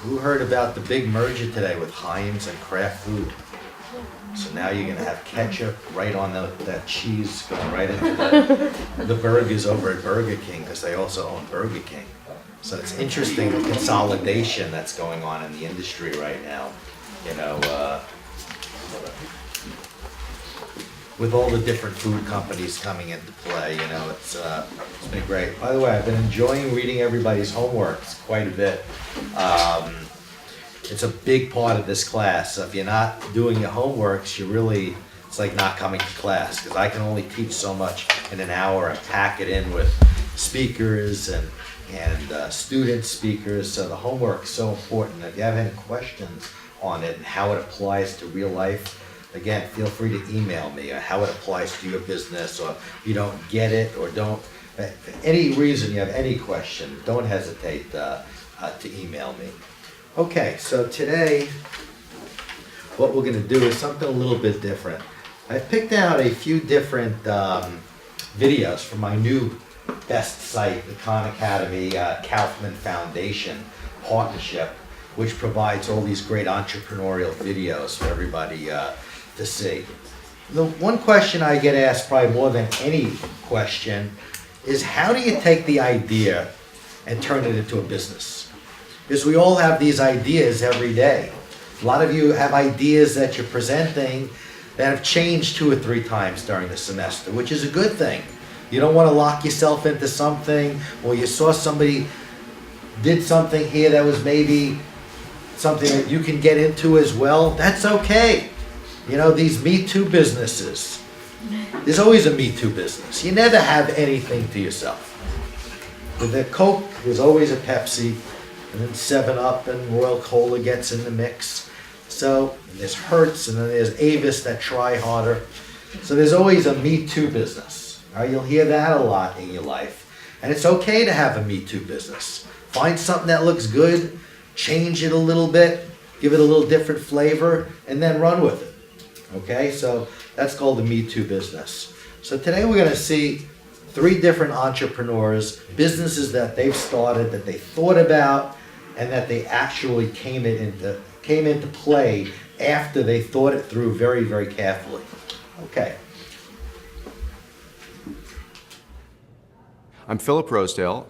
Who heard about the big merger today with Heinz and Kraft Food? So now you're gonna have ketchup right on that cheese going right into the burgers over at Burger King, because they also own Burger King. So it's interesting the consolidation that's going on in the industry right now, you know, with all the different food companies coming into play, you know, it's been great. By the way, I've been enjoying reading everybody's homeworks quite a bit. It's a big part of this class. So if you're not doing your homeworks, it's like not coming to class, because I can only teach so much in an hour and pack it in with speakers and student speakers. So the homework is so important. If you have any questions on it and how it applies to real life, again, feel free to email me how it applies to your business, or if you don't get it, or for any reason you have any question, don't hesitate to email me. Okay, so today, what we're gonna do is something a little bit different. I picked out a few different videos from my new best site, the Khan Academy Kaufman Foundation partnership, which provides all these great entrepreneurial videos for everybody to see. The one question I get asked probably more than any question is, how do you take the idea and turn it into a business? Because we all have these ideas every day. A lot of you have ideas that you're presenting that have changed 2 or 3 times during the semester, which is a good thing. You don't want to lock yourself into something, or you saw somebody did something here that was maybe something that you can get into as well. That's okay. You know, these Me Too businesses, there's always a Me Too business. You never have anything to yourself. With the Coke, there's always a Pepsi, and then 7-Up and Royal Cola gets in the mix. So there's Hertz, and then there's Avis that try harder. So there's always a Me Too business. All right, you'll hear that a lot in your life. And it's okay to have a Me Too business. Find something that looks good, change it a little bit, give it a little different flavor, and then run with it. Okay, so that's called the Me Too business. So today we're gonna see 3 different entrepreneurs, businesses that they've started, that they thought about, and that they actually came into play after they thought it through very, very carefully. Okay. I'm Philip Rosedale.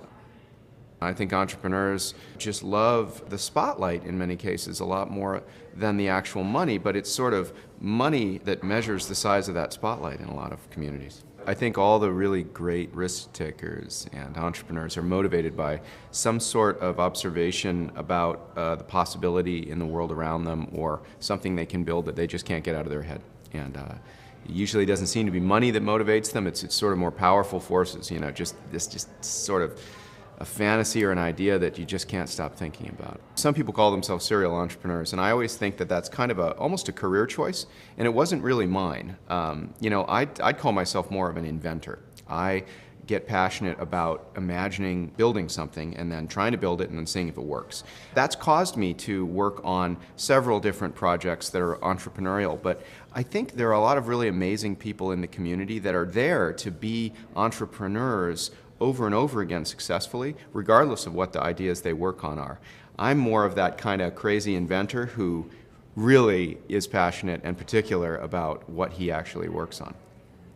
I think entrepreneurs just love the spotlight in many cases a lot more than the actual money, but it's sort of money that measures the size of that spotlight in a lot of communities. I think all the really great risk takers and entrepreneurs are motivated by some sort of observation about the possibility in the world around them, or something they can build that they just can't get out of their head. And usually it doesn't seem to be money that motivates them. It's sort of more powerful forces, you know, just sort of a fantasy or an idea that you just can't stop thinking about. Some people call themselves serial entrepreneurs, and I always think that that's kind of almost a career choice, and it wasn't really mine. You know, I'd call myself more of an inventor. I get passionate about imagining building something and then trying to build it and then seeing if it works. That's caused me to work on several different projects that are entrepreneurial, but I think there are a lot of really amazing people in the community that are there to be entrepreneurs over and over again successfully, regardless of what the ideas they work on are. I'm more of that kind of crazy inventor who really is passionate and particular about what he actually works on.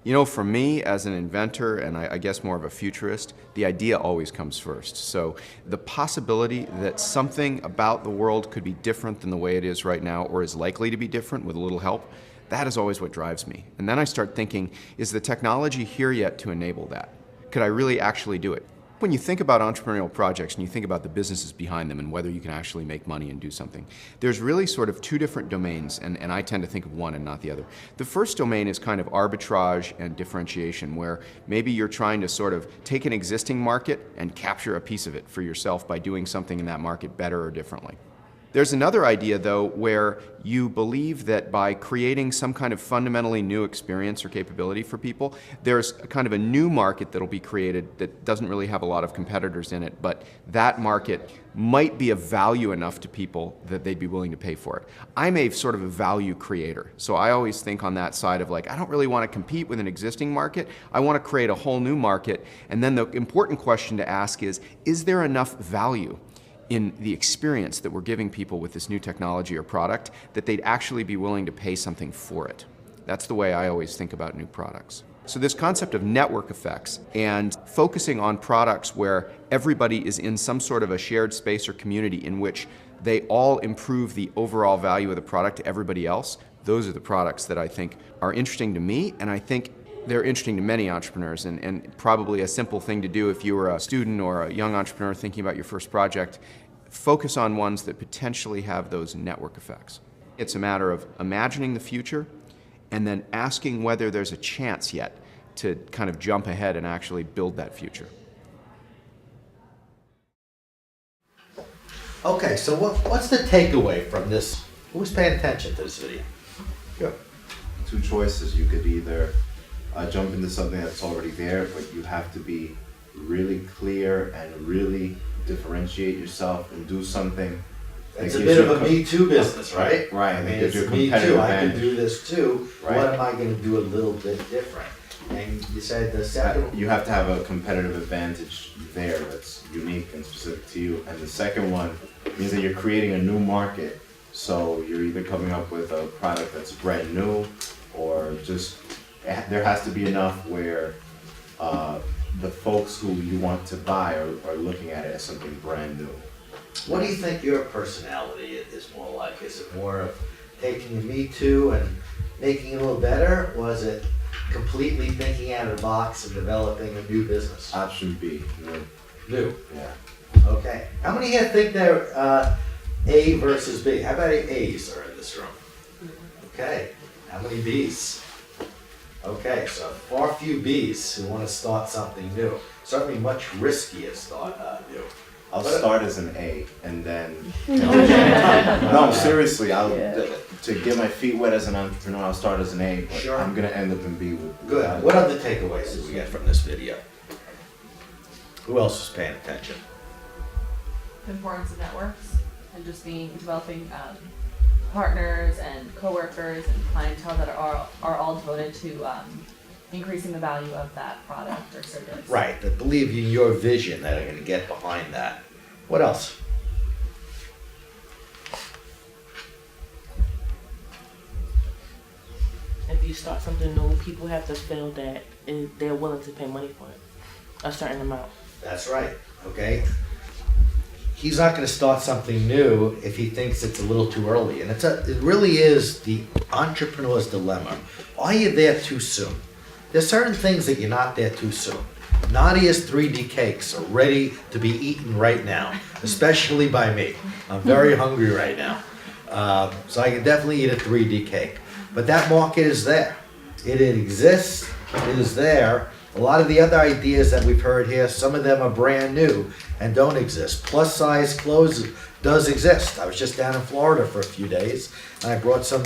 You know, for me as an inventor, and I guess more of a futurist, the idea always comes first. So the possibility that something about the world could be different than the way it is right now, or is likely to be different with a little help, that is always what drives me. And then I start thinking, is the technology here yet to enable that? Could I really actually do it? When you think about entrepreneurial projects and you think about the businesses behind them and whether you can actually make money and do something, there's really sort of 2 different domains, and I tend to think of one and not the other. The first domain is kind of arbitrage and differentiation, where maybe you're trying to sort of take an existing market and capture a piece of it for yourself by doing something in that market better or differently. There's another idea, though, where you believe that by creating some kind of fundamentally new experience or capability for people, there's a kind of a new market that'll be created that doesn't really have a lot of competitors in it, but that market might be of value enough to people that they'd be willing to pay for it. I'm a sort of a value creator, so I always think on that side of like, I don't really want to compete with an existing market, I want to create a whole new market, and then the important question to ask is there enough value in the experience that we're giving people with this new technology or product, that they'd actually be willing to pay something for it. That's the way I always think about new products. So this concept of network effects and focusing on products where everybody is in some sort of a shared space or community in which they all improve the overall value of the product to everybody else, those are the products that I think are interesting to me, and I think they're interesting to many entrepreneurs, and probably a simple thing to do if you were a student or a young entrepreneur thinking about your first project. Focus on ones that potentially have those network effects. It's a matter of imagining the future and then asking whether there's a chance yet to kind of jump ahead and actually build that future. Okay, so what's the takeaway from this? Who's paying attention to this video? Good. Two choices. You could either jump into something that's already there, but you have to be really clear and really differentiate yourself and do something. It's a bit of a Me Too business, right? Right. I mean, It gives it's you a Me competitive Too. I can advantage. do this too. Right. What am I going to do a little bit different? And you said the second. You have to have a competitive advantage there that's unique and specific to you. And the second one means that you're creating a new market. So you're either coming up with a product that's brand new, or just there has to be enough where the folks who you want to buy are looking at it as something brand new. What do you think your personality is more like? Is it more of taking the Me Too and making it a little better, or is it completely thinking out of the box and developing a new business? Option B. New. Yeah. Okay. How many here think they're A versus B? How many A's are in this room? Okay. How many B's? Okay, so far few B's who want to start something new. Certainly much riskier start new. I'll start as an A and then. No, seriously. To get my feet wet as an entrepreneur, I'll start as an A, but Sure. I'm gonna end up in B with. Good. What other takeaways did we get from this video? Who else is paying attention? The importance of networks and just developing partners and coworkers and clientele that are all devoted to increasing the value of that product or service. Right, that believe in your vision, that are going to get behind that. What else? If you start something new, people have to feel that they're willing to pay money for it, a certain amount. That's right, okay? He's not gonna start something new if he thinks it's a little too early. And it really is the entrepreneur's dilemma. Are you there too soon? There's certain things that you're not there too soon. Nadia's 3D cakes are ready to be eaten right now, especially by me. I'm very hungry right now. So I can definitely eat a 3D cake. But that market is there. It exists, it is there. A lot of the other ideas that we've heard here, some of them are brand new and don't exist. Plus size clothes does exist. I was just down in Florida for a few days and I brought some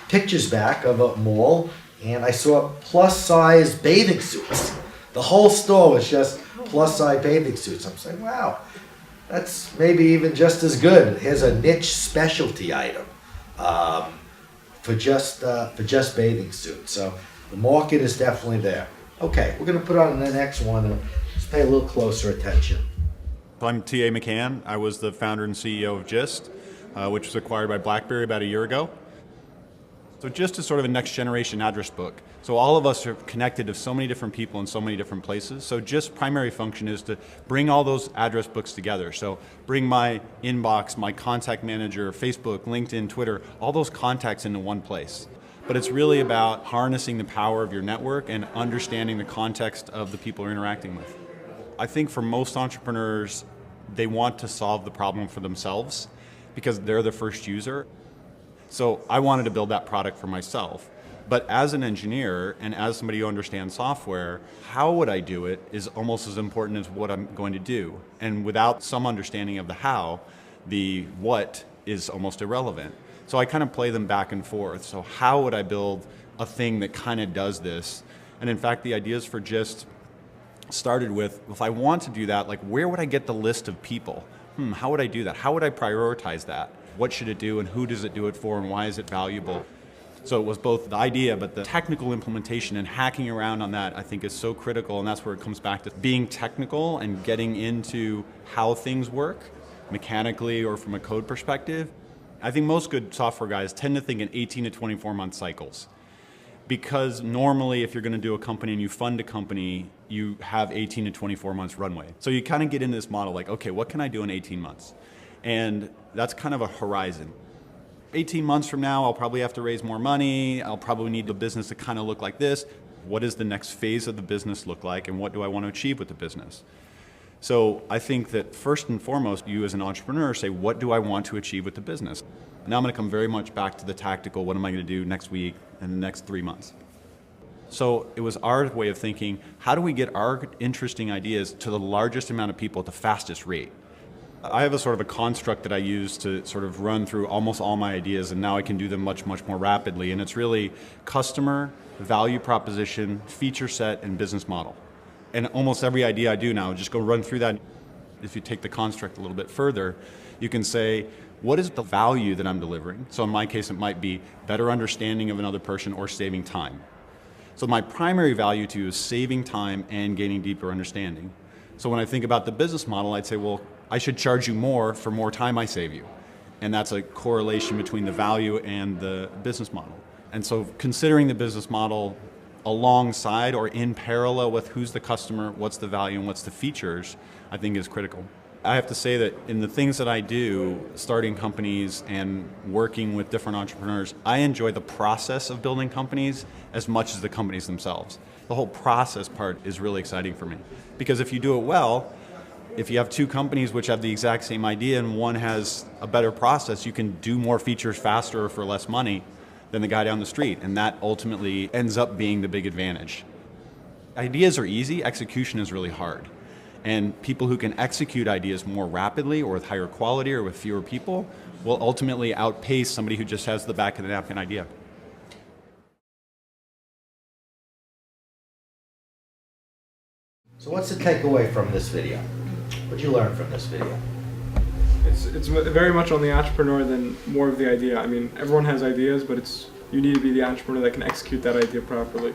pictures back of a mall and I saw plus size bathing suits. The whole store was just plus size bathing suits. I'm saying, wow, that's maybe even just as good. Here's a niche specialty item for just bathing suits. So the market is definitely there. Okay, we're gonna put on the next one and just pay a little closer attention. I'm T.A. McCann. I was the founder and CEO of Gist, which was acquired by BlackBerry about a year ago. So Gist is sort of a next generation address book. So all of us are connected to so many different people in so many different places. So Gist's primary function is to bring all those address books together. So bring my inbox, my contact manager, Facebook, LinkedIn, Twitter, all those contacts into one place. But it's really about harnessing the power of your network and understanding the context of the people you're interacting with. I think for most entrepreneurs, they want to solve the problem for themselves because they're the first user. So I wanted to build that product for myself. But as an engineer and as somebody who understands software, how would I do it is almost as important as what I'm going to do. And without some understanding of the how, the what is almost irrelevant. So I kind of play them back and forth. So how would I build a thing that kind of does this? And in fact, the ideas for Gist started with, if I want to do that, like where would I get the list of people? How would I do that? How would I prioritize that? What should it do and who does it do it for and why is it valuable? So it was both the idea, but the technical implementation and hacking around on that I think is so critical, and that's where it comes back to being technical and getting into how things work mechanically or from a code perspective. I think most good software guys tend to think in 18 to 24 month cycles. Because normally if you're going to do a company and you fund a company, you have 18 to 24 months runway. So you kind of get into this model like, okay, what can I do in 18 months? And that's kind of a horizon. 18 months from now, I'll probably have to raise more money. I'll probably need the business to kind of look like this. What does the next phase of the business look like, and what do I want to achieve with the business? So I think that first and foremost, you as an entrepreneur say, what do I want to achieve with the business? Now I'm going to come very much back to the tactical, what am I going to do next week and the next 3 months? So it was our way of thinking, how do we get our interesting ideas to the largest amount of people at the fastest rate? I have a sort of a construct that I use to sort of run through almost all my ideas, and now I can do them much, much more rapidly. And it's really customer, value proposition, feature set, and business model. And almost every idea I do now, just go run through that. If you take the construct a little bit further, you can say, what is the value that I'm delivering? So in my case, it might be better understanding of another person or saving time. So my primary value to you is saving time and gaining deeper understanding. So when I think about the business model, I'd say, well, I should charge you more for more time I save you. And that's a correlation between the value and the business model. And so considering the business model alongside or in parallel with who's the customer, what's the value, and what's the features, I think is critical. I have to say that in the things that I do, starting companies and working with different entrepreneurs, I enjoy the process of building companies as much as the companies themselves. The whole process part is really exciting for me. Because if you do it well, if you have two companies which have the exact same idea and one has a better process, you can do more features faster or for less money than the guy down the street. And that ultimately ends up being the big advantage. Ideas are easy, execution is really hard. And people who can execute ideas more rapidly or with higher quality or with fewer people will ultimately outpace somebody who just has the back of the napkin idea. So what's the takeaway from this video? What'd you learn from this video? It's very much on the entrepreneur than more of the idea. I mean, everyone has ideas, but you need to be the entrepreneur that can execute that idea properly.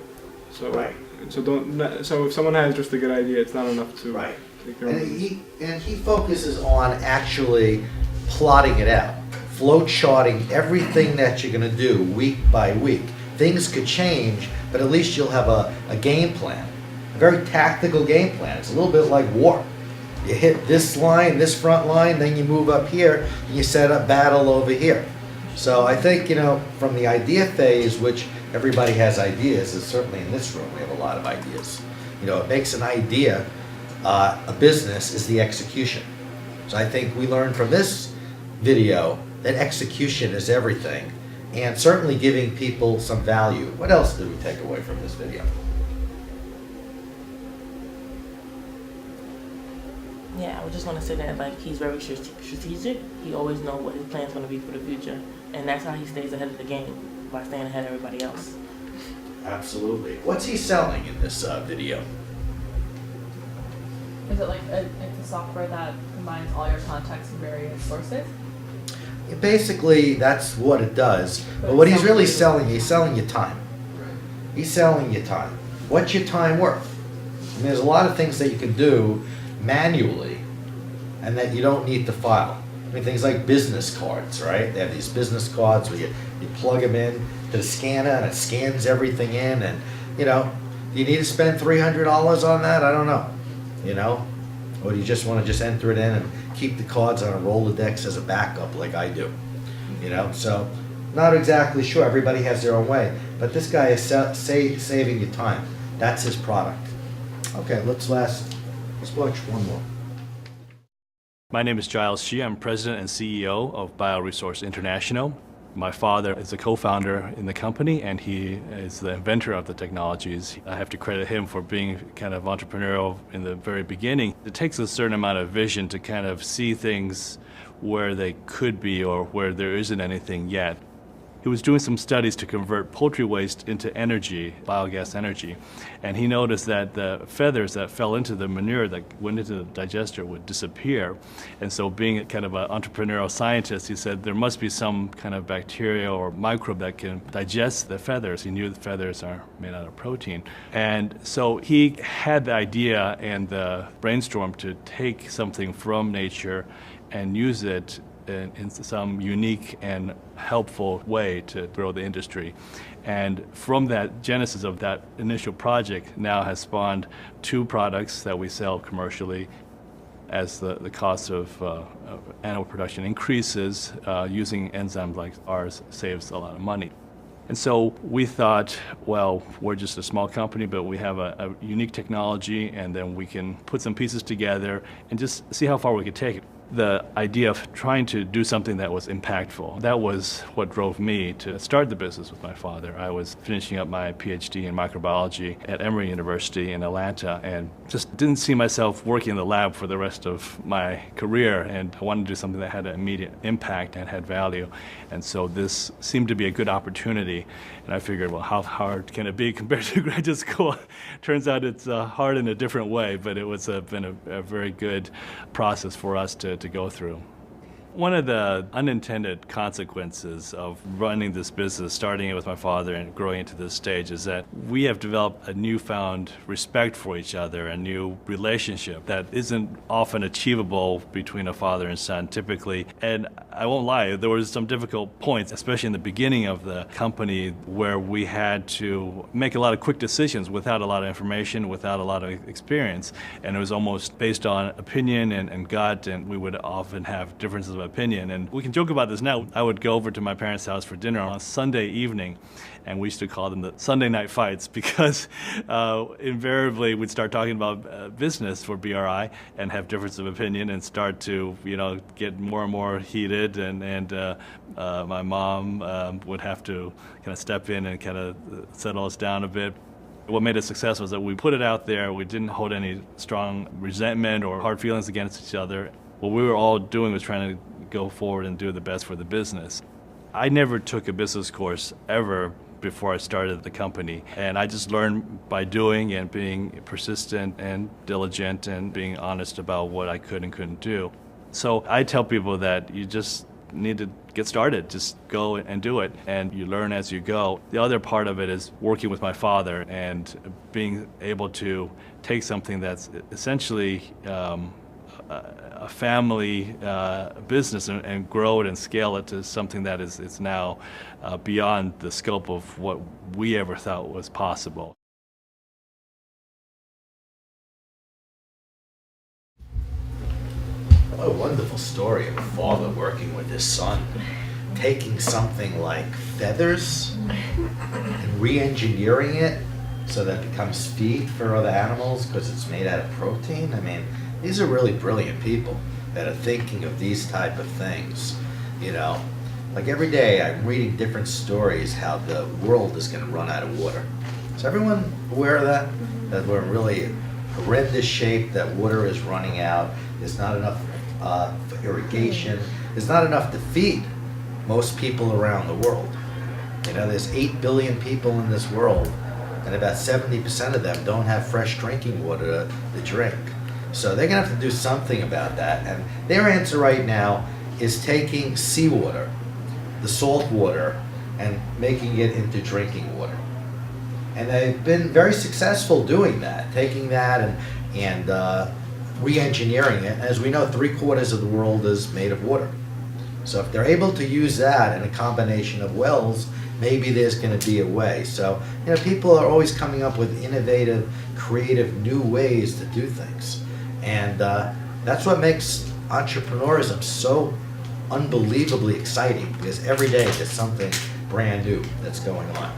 So, Right. So if someone has just a good idea, it's not enough to Right. take their own. And he focuses on actually plotting it out, flow charting everything that you're going to do week by week. Things could change, but at least you'll have a game plan, a very tactical game plan. It's a little bit like war. You hit this line, this front line, then you move up here, and you set up battle over here. So I think, from the idea phase, which everybody has ideas, and certainly in this room we have a lot of ideas. It makes an idea, a business is the execution. So I think we learned from this video that execution is everything, and certainly giving people some value. What else did we take away from this video? Yeah, I would just want to say that he's very strategic. He always knows what his plan's going to be for the future, and that's how he stays ahead of the game, by staying ahead of everybody else. Absolutely. What's he selling in this video? Is it like it's a software that combines all your contacts from various sources? Basically, that's what it does. But what he's really selling, he's selling you time. He's selling you time. What's your time worth? I mean, there's a lot of things that you can do manually and that you don't need to file. I mean, things like business cards, right? They have these business cards where you plug them in to the scanner and it scans everything in, and do you need to spend $300 on that? I don't know, or do you just want to just enter it in and keep the cards on a Rolodex as a backup like I do, so not exactly sure. Everybody has their own way, but this guy is saving you time. That's his product. Okay, let's watch one more. My name is Giles Shi. I'm president and CEO of BioResource International. My father is a co-founder in the company, and he is the inventor of the technologies. I have to credit him for being kind of entrepreneurial in the very beginning. It takes a certain amount of vision to kind of see things where they could be or where there isn't anything yet. He was doing some studies to convert poultry waste into energy, biogas energy, and he noticed that the feathers that fell into the manure that went into the digester would disappear. And so being kind of an entrepreneurial scientist, he said there must be some kind of bacteria or microbe that can digest the feathers. He knew the feathers are made out of protein. And so he had the idea and the brainstorm to take something from nature and use it in some unique and helpful way to grow the industry. And from that genesis of that initial project now has spawned 2 products that we sell commercially. As the cost of animal production increases, using enzymes like ours saves a lot of money. And so we thought, well, we're just a small company, but we have a unique technology, and then we can put some pieces together and just see how far we could take it. The idea of trying to do something that was impactful, that was what drove me to start the business with my father. I was finishing up my PhD in microbiology at Emory University in Atlanta and just didn't see myself working in the lab for the rest of my career, and I wanted to do something that had an immediate impact and had value. And so this seemed to be a good opportunity, and I figured, well, how hard can it be compared to graduate school? Turns out it's hard in a different way, but it was been a very good process for us to go through. One of the unintended consequences of running this business, starting it with my father and growing into this stage, is that we have developed a newfound respect for each other, a new relationship that isn't often achievable between a father and son typically. And I won't lie, there was some difficult points, especially in the beginning of the company, where we had to make a lot of quick decisions without a lot of information, without a lot of experience. And it was almost based on opinion and gut, and we would often have differences of opinion. And we can joke about this now. I would go over to my parents' house for dinner on a Sunday evening, and we used to call them the Sunday night fights, because invariably we'd start talking about business for BRI and have difference of opinion and start to, get more and more heated, and my mom would have to kind of step in and kind of settle us down a bit. What made us successful was that we put it out there. We didn't hold any strong resentment or hard feelings against each other. What we were all doing was trying to go forward and do the best for the business. I never took a business course ever before I started the company, and I just learned by doing and being persistent and diligent and being honest about what I could and couldn't do. So I tell people that you just need to get started. Just go and do it, and you learn as you go. The other part of it is working with my father and being able to take something that's essentially a family business and grow it and scale it to something that is now beyond the scope of what we ever thought was possible. What a wonderful story of a father working with his son, taking something like feathers and re-engineering it so that it becomes feed for other animals because it's made out of protein. I mean, these are really brilliant people that are thinking of these type of things, Like every day I'm reading different stories how the world is going to run out of water. Is everyone aware of that? That we're in really horrendous shape, that water is running out. There's not enough for irrigation. There's not enough to feed most people around the world. There's 8 billion people in this world, and about 70% of them don't have fresh drinking water to drink. So they're going to have to do something about that. And their answer right now is taking seawater, the salt water, and making it into drinking water. And they've been very successful doing that, taking that and re-engineering it. As we know, 3/4 of the world is made of water. So if they're able to use that in a combination of wells, maybe there's going to be a way. So, people are always coming up with innovative, creative, new ways to do things. And that's what makes entrepreneurism so unbelievably exciting, because every day there's something brand new that's going on.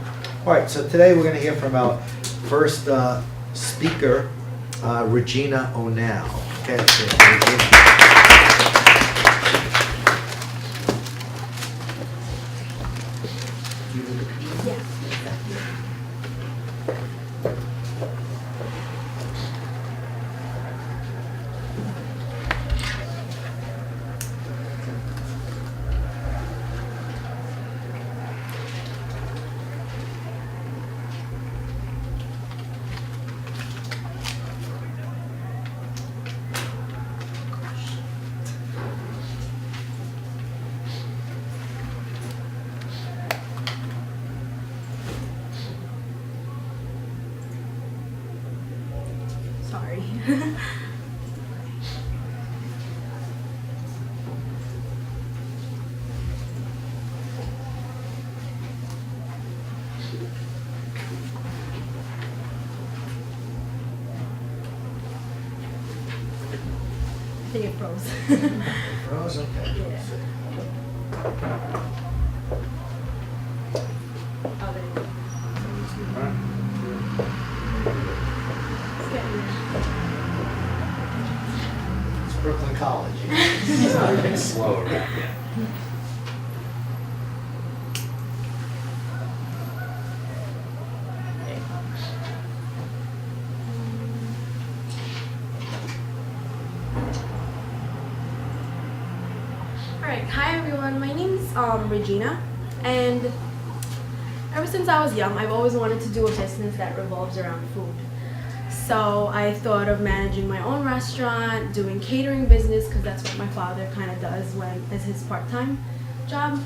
All right, so today we're going to hear from our first speaker, Regina O'Neill. Okay, so Regina. Sorry. I think it froze. Rose, okay. Yeah. Oh, there you go. It's getting there. It's Brooklyn College. It's not getting slow around here. Alright, hi everyone. My name's Regina, and ever since I was young, I've always wanted to do a business that revolves around food. So I thought of managing my own restaurant, doing catering business, because that's what my father kind of does when as his part-time job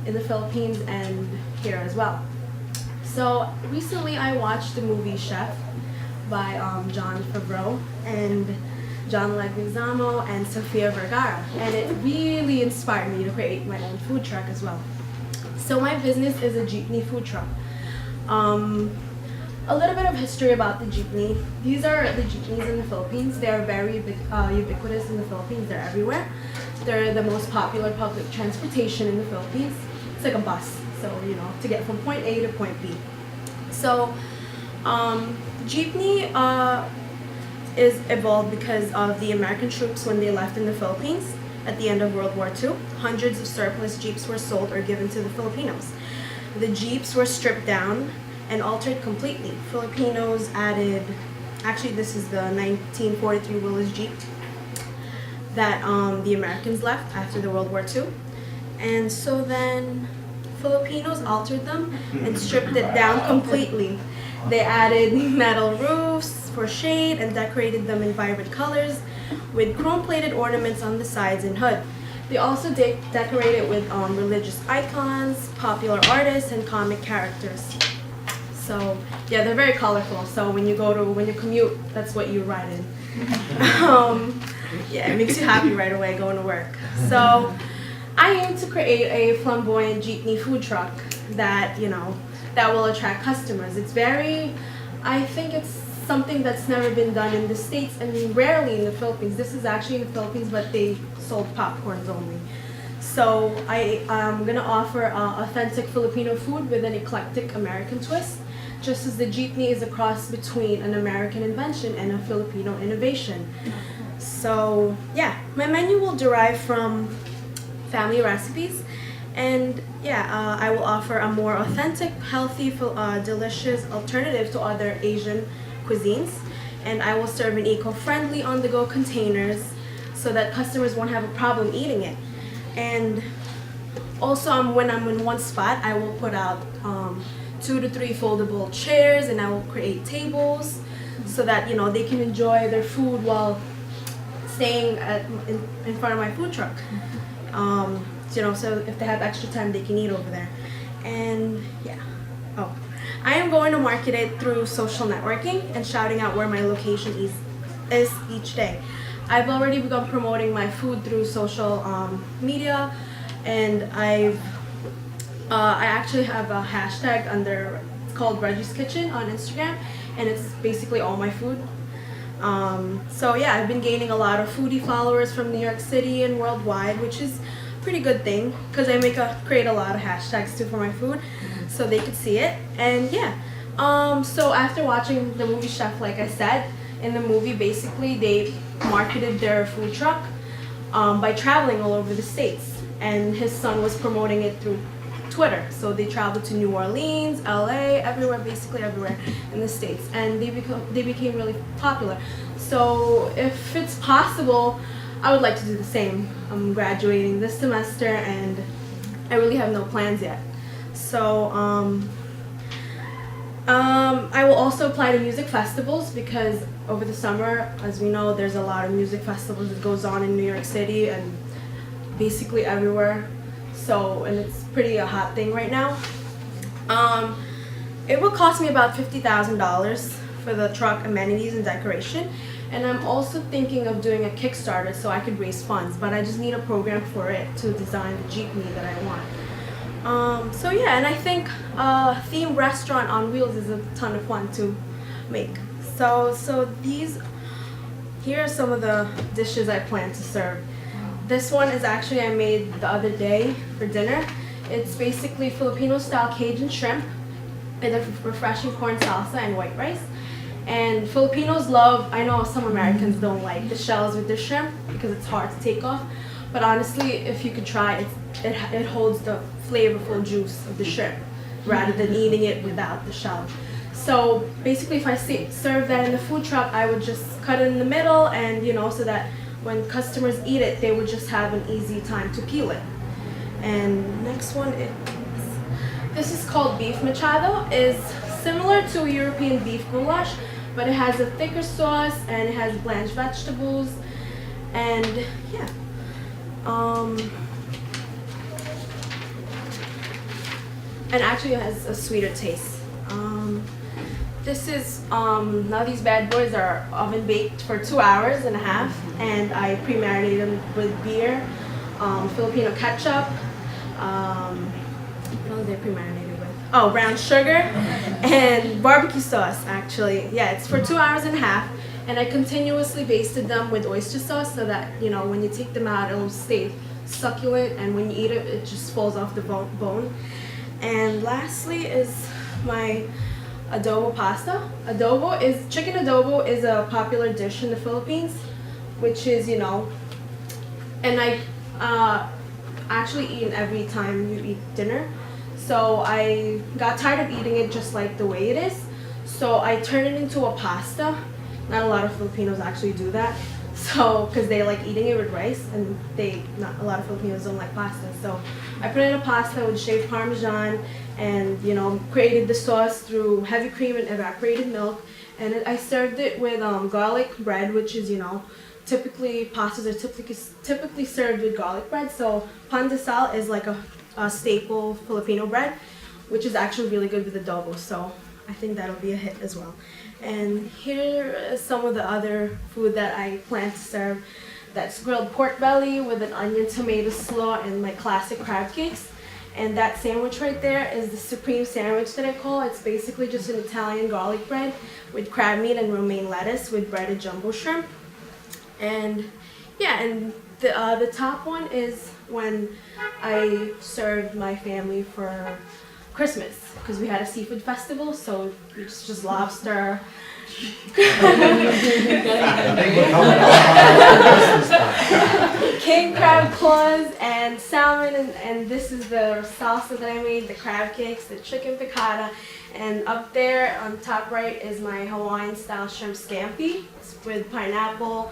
in the Philippines and here as well. So recently I watched the movie Chef by John Favreau and John Leguizamo and Sofia Vergara, and it really inspired me to create my own food truck as well. So my business is a jeepney food truck. A little bit of history about the jeepney. These are the jeepneys in the Philippines. They are very ubiquitous in the Philippines. They're everywhere. They're the most popular public transportation in the Philippines. It's like a bus, so to get from point A to point B. So jeepney is evolved because of the American troops when they left in the Philippines at the end of World War II. Hundreds of surplus jeeps were sold or given to the Filipinos. The jeeps were stripped down and altered completely. Filipinos added, actually this is the 1943 Willys Jeep that the Americans left after the World War II. And so then Filipinos altered them and stripped it down completely. They added metal roofs for shade and decorated them in vibrant colors with chrome-plated ornaments on the sides and hood. They also decorated with religious icons, popular artists, and comic characters. So yeah, they're very colorful. So when you commute, that's what you ride in. Yeah, it makes you happy right away going to work. So I aim to create a flamboyant jeepney food truck that that will attract customers. I think it's something that's never been done in the States and rarely in the Philippines. This is actually in the Philippines, but they sold popcorns only. So I'm gonna offer authentic Filipino food with an eclectic American twist, just as the jeepney is a cross between an American invention and a Filipino innovation. So yeah, my menu will derive from family recipes, and yeah, I will offer a more authentic, healthy, delicious alternative to other Asian cuisines, and I will serve in eco-friendly on-the-go containers so that customers won't have a problem eating it. And also, when I'm in one spot, I will put out 2 to 3 foldable chairs, and I will create tables so that they can enjoy their food while staying in front of my food truck. So if they have extra time, they can eat over there. And yeah. I am going to market it through social networking and shouting out where my location is each day. I've already begun promoting my food through social media, and I actually have a hashtag it's called Reggie's Kitchen on Instagram, and it's basically all my food. So yeah, I've been gaining a lot of foodie followers from New York City and worldwide, which is a pretty good thing because I create a lot of hashtags too for my food, so they could see it. And yeah, so after watching the movie Chef, like I said, in the movie basically they marketed their food truck by traveling all over the States, and his son was promoting it through Twitter. So they traveled to New Orleans, LA, everywhere, basically everywhere in the States, and they became really popular. So if it's possible, I would like to do the same. I'm graduating this semester and I really have no plans yet. So I will also apply to music festivals because over the summer, as we know, there's a lot of music festivals that goes on in New York City and basically everywhere. So, and it's pretty a hot thing right now. It will cost me about $50,000 for the truck, amenities, and decoration. And I'm also thinking of doing a Kickstarter so I could raise funds, but I just need a program for it to design the jeepney that I want. So yeah, and I think themed restaurant on wheels is a ton of fun to make. So here are some of the dishes I plan to serve. This one is actually I made the other day for dinner. It's basically Filipino style Cajun shrimp with a refreshing corn salsa and white rice. And Filipinos love, I know some Americans don't like the shells with the shrimp because it's hard to take off. But honestly, if you could try it holds the flavorful juice of the shrimp rather than eating it without the shell. So basically, if I serve that in the food truck, I would just cut it in the middle, and so that when customers eat it, they would just have an easy time to peel it. And next one is, this is called beef machado. Is similar to European beef goulash, but it has a thicker sauce and it has blanched vegetables, and yeah. And actually it has a sweeter taste. This is, now these bad boys are oven baked for 2 hours and a half, and I pre-marinated them with beer, Filipino ketchup, what was they pre-marinated with? Oh, brown sugar, and barbecue sauce actually. Yeah, it's for 2 hours and a half, and I continuously basted them with oyster sauce so that, when you take them out, it'll stay succulent, and when you eat it, it just falls off the bone. And lastly is my adobo pasta. Chicken adobo is a popular dish in the Philippines, which is, and I actually eat it every time you eat dinner. So I got tired of eating it just like the way it is. So I turned it into a pasta. Not a lot of Filipinos actually do that. So, because they like eating it with rice, and not a lot of Filipinos don't like pasta. So I put it in a pasta with shaved Parmesan, and created the sauce through heavy cream and evaporated milk, and I served it with garlic bread, which is typically pastas are typically served with garlic bread. So pandesal is like a staple Filipino bread, which is actually really good with adobo. So I think that'll be a hit as well. And here is some of the other food that I plan to serve. That's grilled pork belly with an onion tomato slaw and my classic crab cakes. And that sandwich right there is the supreme sandwich that I call. It's basically just an Italian garlic bread with crab meat and romaine lettuce with breaded jumbo shrimp. And yeah, and the top one is when I served my family for Christmas, because we had a seafood festival, so it's just lobster. King crab claws and salmon, and this is the salsa that I made, the crab cakes, the chicken piccata, and up there on top right is my Hawaiian style shrimp scampi with pineapple,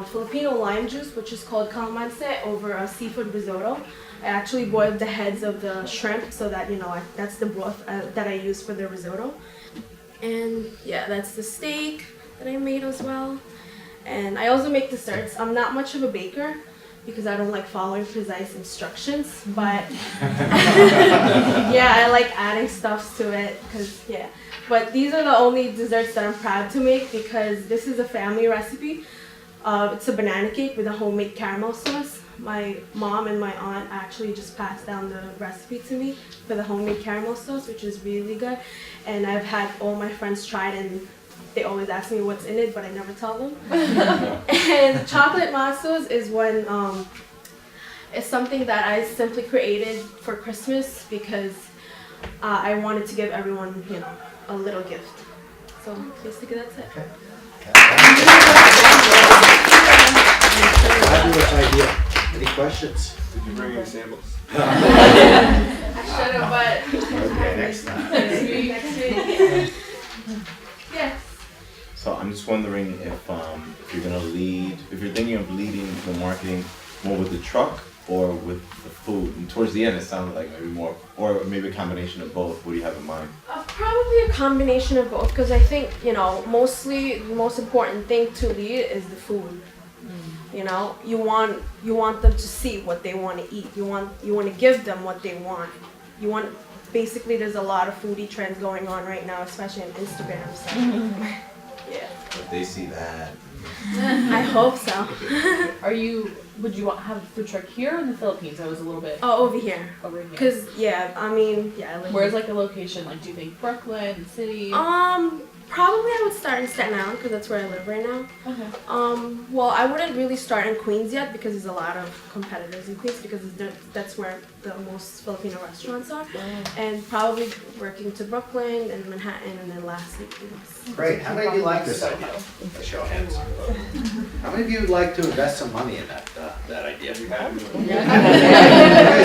Filipino lime juice, which is called calamansi, over a seafood risotto. I actually boiled the heads of the shrimp so that, that's the broth that I use for the risotto. And yeah, that's the steak that I made as well. And I also make desserts. I'm not much of a baker because I don't like following precise instructions, but yeah, I like adding stuff to it But these are the only desserts that I'm proud to make because this is a family recipe. It's a banana cake with a homemade caramel sauce. My mom and my aunt actually just passed down the recipe to me for the homemade caramel sauce, which is really good. And I've had all my friends try it, and they always ask me what's in it, but I never tell them. And chocolate masos is when it's something that I simply created for Christmas because I wanted to give everyone, a little gift. So basically that's it. Fabulous idea. Any questions? Did you bring any samples? I should have, but Okay, next time. next week. Yes. So I'm just wondering if you're thinking of leading the marketing more with the truck or with the food. And towards the end, it sounded like maybe more, or maybe a combination of both. What do you have in mind? Probably a combination of both, because I think, mostly the most important thing to lead is the food. You want them to see what they want to eat. You want to give them what they want. Basically, there's a lot of foodie trends going on right now, especially on Instagram. So, yeah. If they see that, I hope so. Would you have a food truck here or in the Philippines? I was a little bit Oh, over here. over here. Cause yeah, I mean, yeah. I live Where's like a location? Like, do you think Brooklyn, the city? Probably I would start in Staten Island because that's where I live right now. Okay. Well, I wouldn't really start in Queens yet because there's a lot of competitors in Queens because that's where the most Filipino restaurants are. And probably working to Brooklyn and Manhattan and then lastly Queens. Great. How many of you like this idea? A show of hands. How many of you would like to invest some money in that idea? Okay,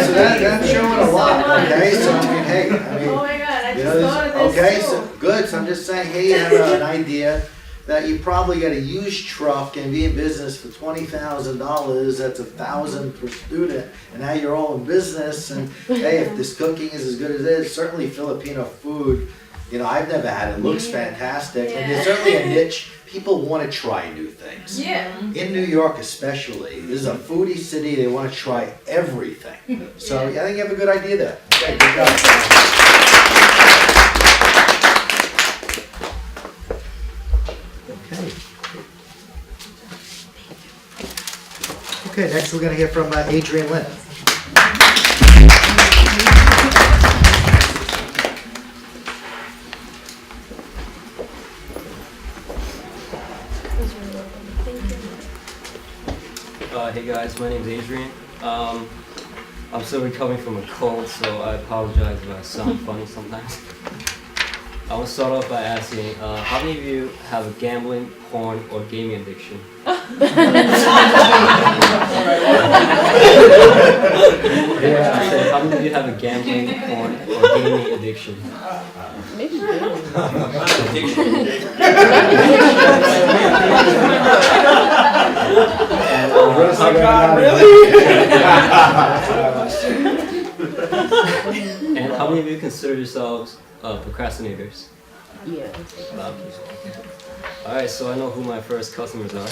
so that's showing a lot. Okay, so I mean, hey, I mean. Oh my God, I You just know, thought of this okay, too. so good. So I'm just saying, hey, you have an idea that you probably got a used truck and be in business for $20,000. That's $1,000 per student, and now you're all in business. And hey, if this cooking is as good as it is, certainly Filipino food. You know, I've never had it. Looks fantastic, and there's certainly a niche. People want to try new things. Yeah. In New York, especially, this is a foodie city. They want to try everything. So I think you have a good idea there. Okay, good job. Okay, next we're going to hear from Adrian Lynn. Hey guys, my name is Adrian. I'm still recovering from a cold, so I apologize if I sound funny sometimes. I want to start off by asking, how many of you have a gambling, porn, or gaming addiction? Yeah, I said, how many of you have a gambling, porn, or gaming addiction? Maybe. And how many of you consider yourselves procrastinators? Yeah. Alright, so I know who my first customers are.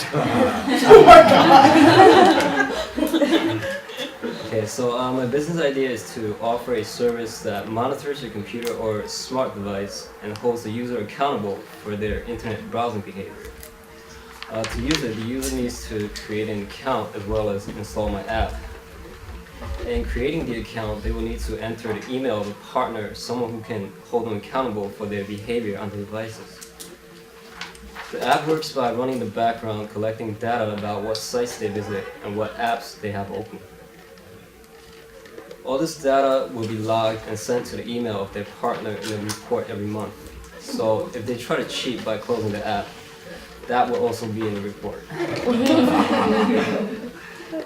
Okay, so my business idea is to offer a service that monitors your computer or smart device and holds the user accountable for their internet browsing behavior. To use it, the user needs to create an account as well as install my app. In creating the account, they will need to enter the email of a partner, someone who can hold them accountable for their behavior on the devices. The app works by running the background, collecting data about what sites they visit and what apps they have open. All this data will be logged and sent to the email of their partner in a report every month. So if they try to cheat by closing the app, that will also be in the report.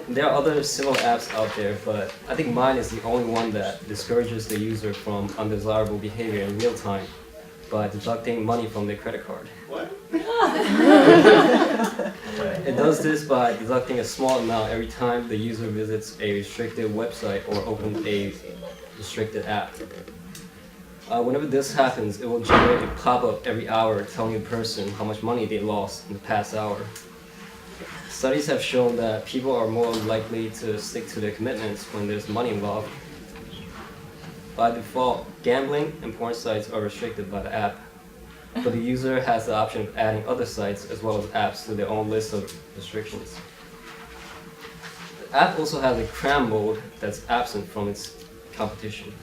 There are other similar apps out there, but I think mine is the only one that discourages the user from undesirable behavior in real time by deducting money from their credit card. What? It does this by deducting a small amount every time the user visits a restricted website or opens a restricted app. Whenever this happens, it will generate a pop-up every hour telling the person how much money they lost in the past hour. Studies have shown that people are more likely to stick to their commitments when there's money involved. By default, gambling and porn sites are restricted by the app, but the user has the option of adding other sites as well as apps to their own list of restrictions. The app also has a cram mode that's absent from its competition.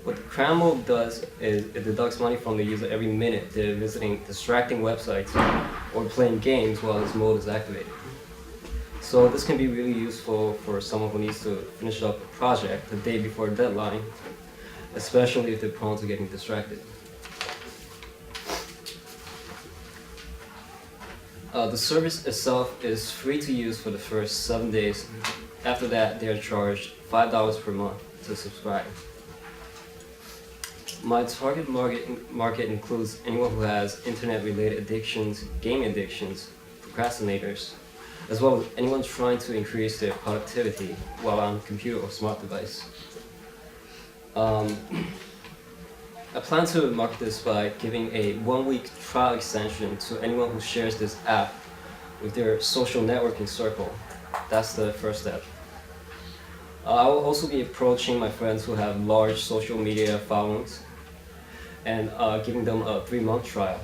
What the cram mode does is it deducts money from the user every minute they're visiting distracting websites or playing games while this mode is activated. So this can be really useful for someone who needs to finish up a project the day before a deadline, especially if they're prone to getting distracted. The service itself is free to use for the first 7 days. After that, they are charged $5 per month to subscribe. My target market includes anyone who has internet-related addictions, gaming addictions, procrastinators, as well as anyone trying to increase their productivity while on computer or smart device. I plan to market this by giving a 1-week trial extension to anyone who shares this app with their social networking circle. That's the first step. I will also be approaching my friends who have large social media followings and giving them a 3-month trial.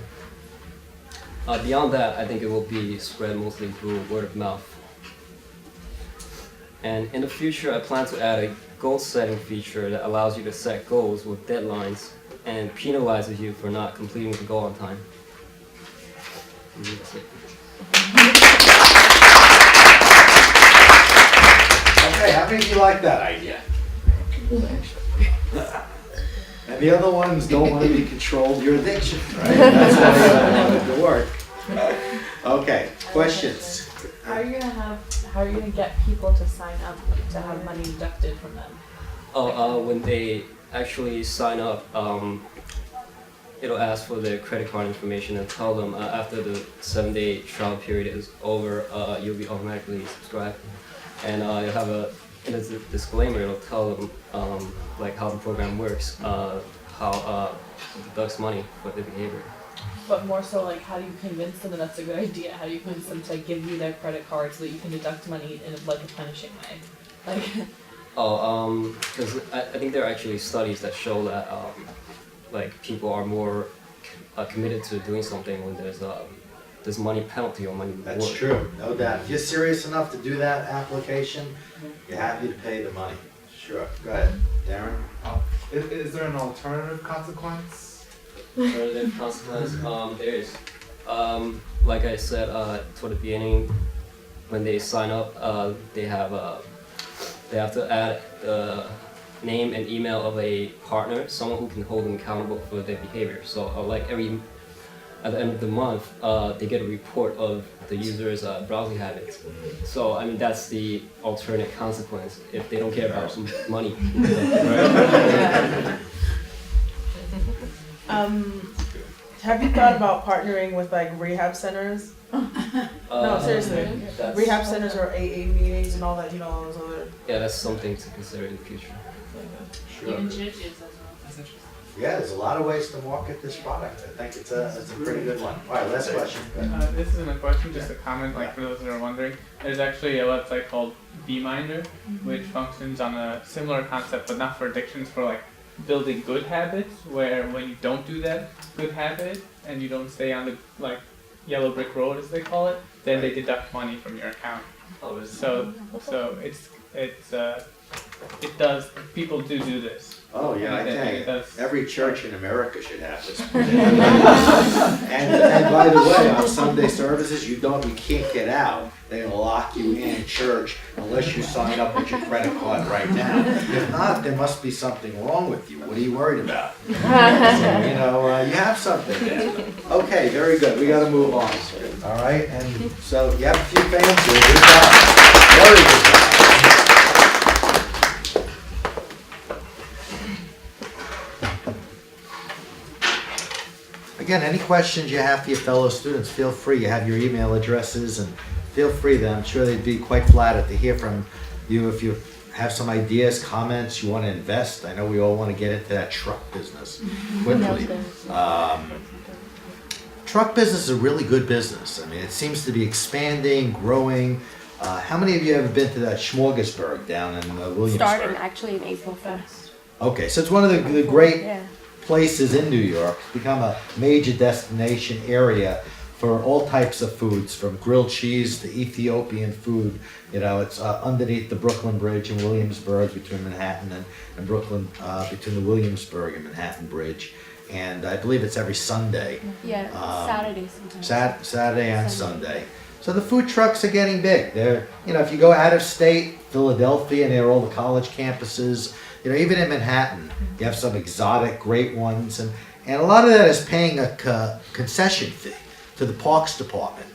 Beyond that, I think it will be spread mostly through word of mouth. And in the future, I plan to add a goal setting feature that allows you to set goals with deadlines and penalizes you for not completing the goal on time. That's it. Okay, how many of you like that idea? And the other ones don't want to be controlled, your addiction, right? That's why you don't want it to work. Okay, questions? How are you gonna get people to sign up to have money deducted from them? When they actually sign up, it'll ask for their credit card information and tell them after the 7-day trial period is over, you'll be automatically subscribed. And you'll have in the disclaimer, it'll tell them like how the program works, how it deducts money for their behavior. But more so, like, how do you convince them that that's a good idea? How do you convince them to give you their credit card so that you can deduct money in like a punishing way? Like, Because I think there are actually studies that show that like people are more committed to doing something when there's money penalty or money reward. That's true, no doubt. If you're serious enough to do that application, you're happy to pay the money. Sure, go ahead, Darren. Is there an alternative consequence? Alternative consequence? There is. Like I said toward the beginning, when they sign up, they have to add the name and email of a partner, someone who can hold them accountable for their behavior. So at the end of the month, they get a report of the user's browsing habits. So I mean that's the alternate consequence if they don't care about some money. Have you thought about partnering with like rehab centers? No, seriously. Rehab centers or AA meetings and all that, those other. Yeah, that's something to consider in the future. even churches as well. Yeah, there's a lot of ways to market this product. I think it's a pretty good one. All right, last question. This isn't a question, just a comment, like for those that are wondering. There's actually a website called BeMinder, which functions on a similar concept, but not for addictions, for like building good habits, where when you don't do that good habit and you don't stay on the like yellow brick road as they call it, then they deduct money from your account. So it does, people do this. Oh yeah, I think every church in America should have this. and by the way, on Sunday services, you can't get out. They'll lock you in church unless you sign up with your credit card right now. If not, there must be something wrong with you. What are you worried about? So, you have something there. Okay, very good. We got to move on. All right, and so you have a few fans here. Good job. Very good job. Again, any questions you have for your fellow students, feel free. You have your email addresses, and feel free. I'm sure they'd be quite flattered to hear from you if you have some ideas, comments, you want to invest. I know we all want to get into that truck business quickly. Truck business is a really good business. I mean, it seems to be expanding, growing. How many of you have been to that Smorgasburg down in Williamsburg? Starting actually in April 1st. Okay, so it's one of the great places in New York. It's become a major destination area for all types of foods, from grilled cheese to Ethiopian food. It's underneath the Brooklyn Bridge in Williamsburg, between Manhattan and Brooklyn, between the Williamsburg and Manhattan Bridge. And I believe it's every Sunday. Yeah, Saturday sometimes. Saturday and Sunday. So the food trucks are getting big. They're, if you go out of state, Philadelphia, near all the college campuses, even in Manhattan, you have some exotic, great ones, and a lot of that is paying a concession fee to the Parks Department.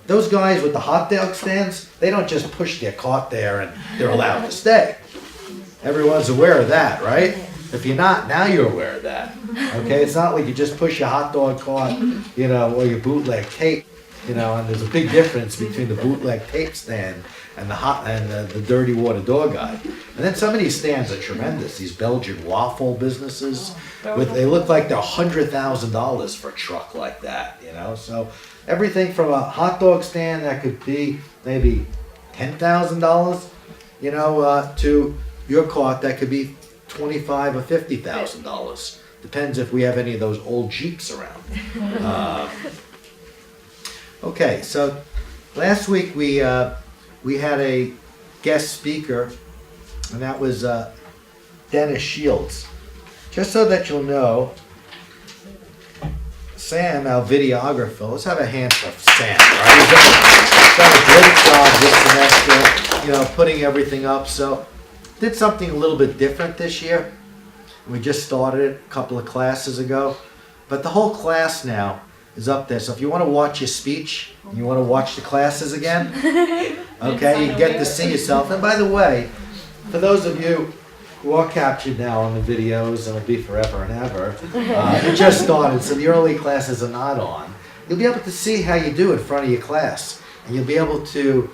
Those guys with the hot dog stands, they don't just push their cart there and they're allowed to stay. Everyone's aware of that, right? If you're not, now you're aware of that. Okay, it's not like you just push your hot dog cart, or your bootleg tape, and there's a big difference between the bootleg tape stand and the dirty water door guy. And then some of these stands are tremendous. These Belgian waffle businesses, they look like they're $100,000 for a truck like that. So everything from a hot dog stand that could be maybe $10,000, to your cart that could be $25,000 or $50,000. Depends if we have any of those old Jeeps around. Okay, so last week we had a guest speaker, and that was Dennis Shields. Just so that you'll know, Sam, our videographer, let's have a hand for Sam, right? He's done a great job this semester, putting everything up. So, did something a little bit different this year. We just started it a couple of classes ago, but the whole class now is up there. So if you want to watch your speech, and you want to watch the classes again, okay, you get to see yourself. And by the way, for those of you who are captured now on the videos, and will be forever and ever, it just started, so the early classes are not on. You'll be able to see how you do in front of your class, and you'll be able to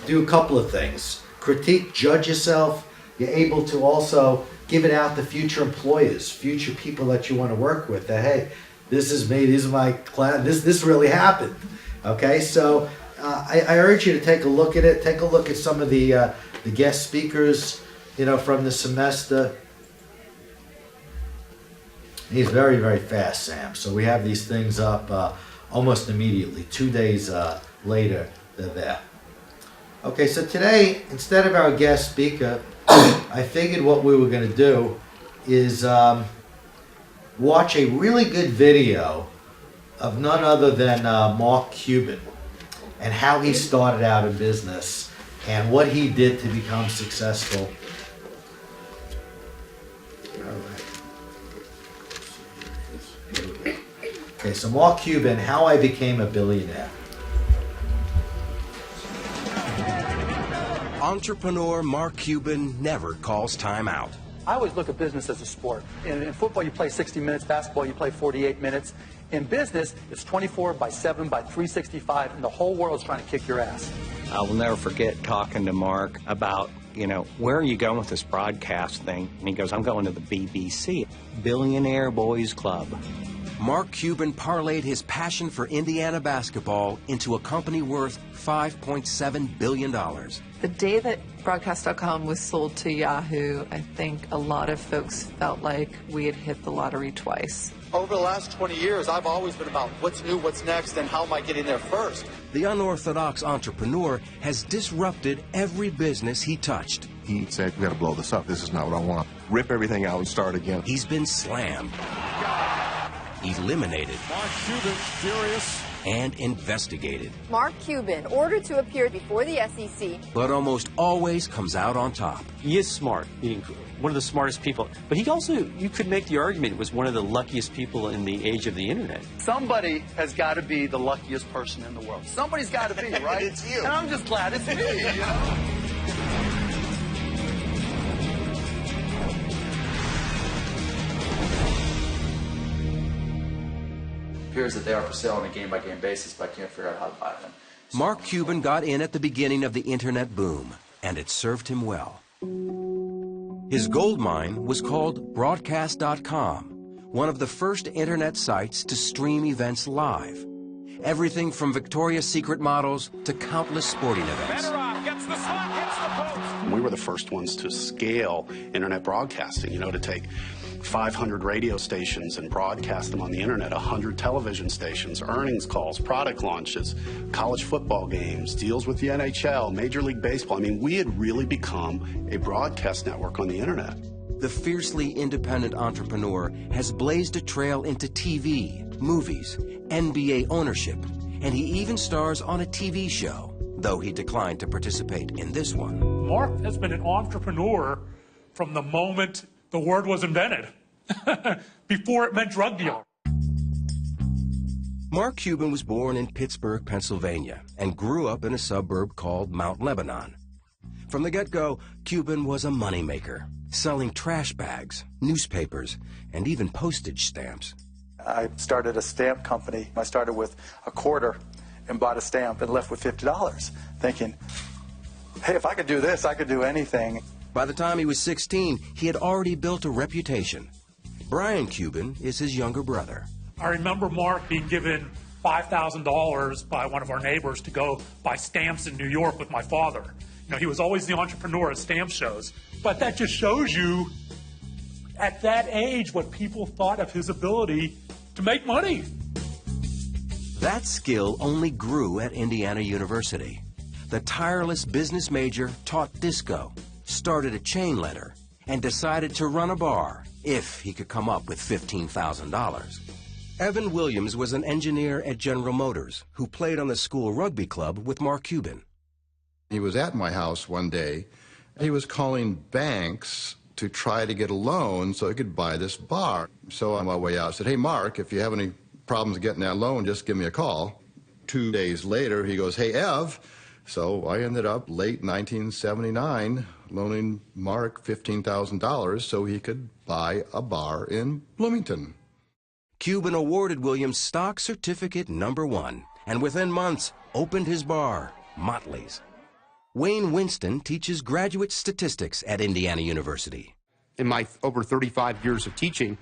do a couple of things. Critique, judge yourself. You're able to also give it out to future employers, future people that you want to work with, that, hey, this is me, this is my class, this really happened. Okay, so I urge you to take a look at it. Take a look at some of the guest speakers, from the semester. He's very, very fast, Sam. So we have these things up almost immediately. 2 days later, they're there. Okay, so today, instead of our guest speaker, I figured what we were going to do is watch a really good video of none other than Mark Cuban and how he started out in business and what he did to become successful. Okay, so Mark Cuban, How I Became a Billionaire. Entrepreneur Mark Cuban never calls time out. I always look at business as a sport. In football, you play 60 minutes. Basketball, you play 48 minutes. In business, it's 24/7/365, and the whole world's trying to kick your ass. I will never forget talking to Mark about, where are you going with this broadcast thing? And he goes, I'm going to the BBC, Billionaire Boys Club. Mark Cuban parlayed his passion for Indiana basketball into a company worth $5.7 billion. The day that Broadcast.com was sold to Yahoo, I think a lot of folks felt like we had hit the lottery twice. Over the last 20 years, I've always been about what's new, what's next, and how am I getting there first. The unorthodox entrepreneur has disrupted every business he touched. He said, we got to blow this up. This is not what I want. Rip everything out and start again. He's been slammed, eliminated, Mark Cuban, furious, and investigated. Mark Cuban, ordered to appear before the SEC. But almost always comes out on top. He is smart, meaning one of the smartest people. But he also, you could make the argument, was one of the luckiest people in the age of the internet. Somebody has got to be the luckiest person in the world. Somebody's got to be, right? It's you. And I'm just glad it's me, It appears that they are for sale on a game-by-game basis, but I can't figure out how to buy them. Mark Cuban got in at the beginning of the internet boom, and it served him well. His gold mine was called Broadcast.com, one of the first internet sites to stream events live. Everything from Victoria's Secret models to countless sporting events. Gets the slot, hits the post. We were the first ones to scale internet broadcasting, to take 500 radio stations and broadcast them on the internet, 100 television stations, earnings calls, product launches, college football games, deals with the NHL, Major League Baseball. We had really become a broadcast network on the internet. The fiercely independent entrepreneur has blazed a trail into TV, movies, NBA ownership, and he even stars on a TV show, though he declined to participate in this one. Mark has been an entrepreneur from the moment the word was invented, before it meant drug dealer. Mark Cuban was born in Pittsburgh, Pennsylvania, and grew up in a suburb called Mount Lebanon. From the get-go, Cuban was a moneymaker, selling trash bags, newspapers, and even postage stamps. I started a stamp company. I started with a quarter and bought a stamp and left with $50, thinking, hey, if I could do this, I could do anything. By the time he was 16, he had already built a reputation. Brian Cuban is his younger brother. I remember Mark being given $5,000 by one of our neighbors to go buy stamps in New York with my father. He was always the entrepreneur at stamp shows. But that just shows you, at that age, what people thought of his ability to make money. That skill only grew at Indiana University. The tireless business major taught disco, started a chain letter, and decided to run a bar if he could come up with $15,000. Evan Williams was an engineer at General Motors who played on the school rugby club with Mark Cuban. He was at my house one day. He was calling banks to try to get a loan so he could buy this bar. So on my way out, I said, hey, Mark, if you have any problems getting that loan, just give me a call. 2 days later, he goes, hey, Ev. So I ended up late 1979 loaning Mark $15,000 so he could buy a bar in Bloomington. Cuban awarded Williams stock certificate #1, and within months opened his bar, Motley's. Wayne Winston teaches graduate statistics at Indiana University. In my over 35 years of teaching,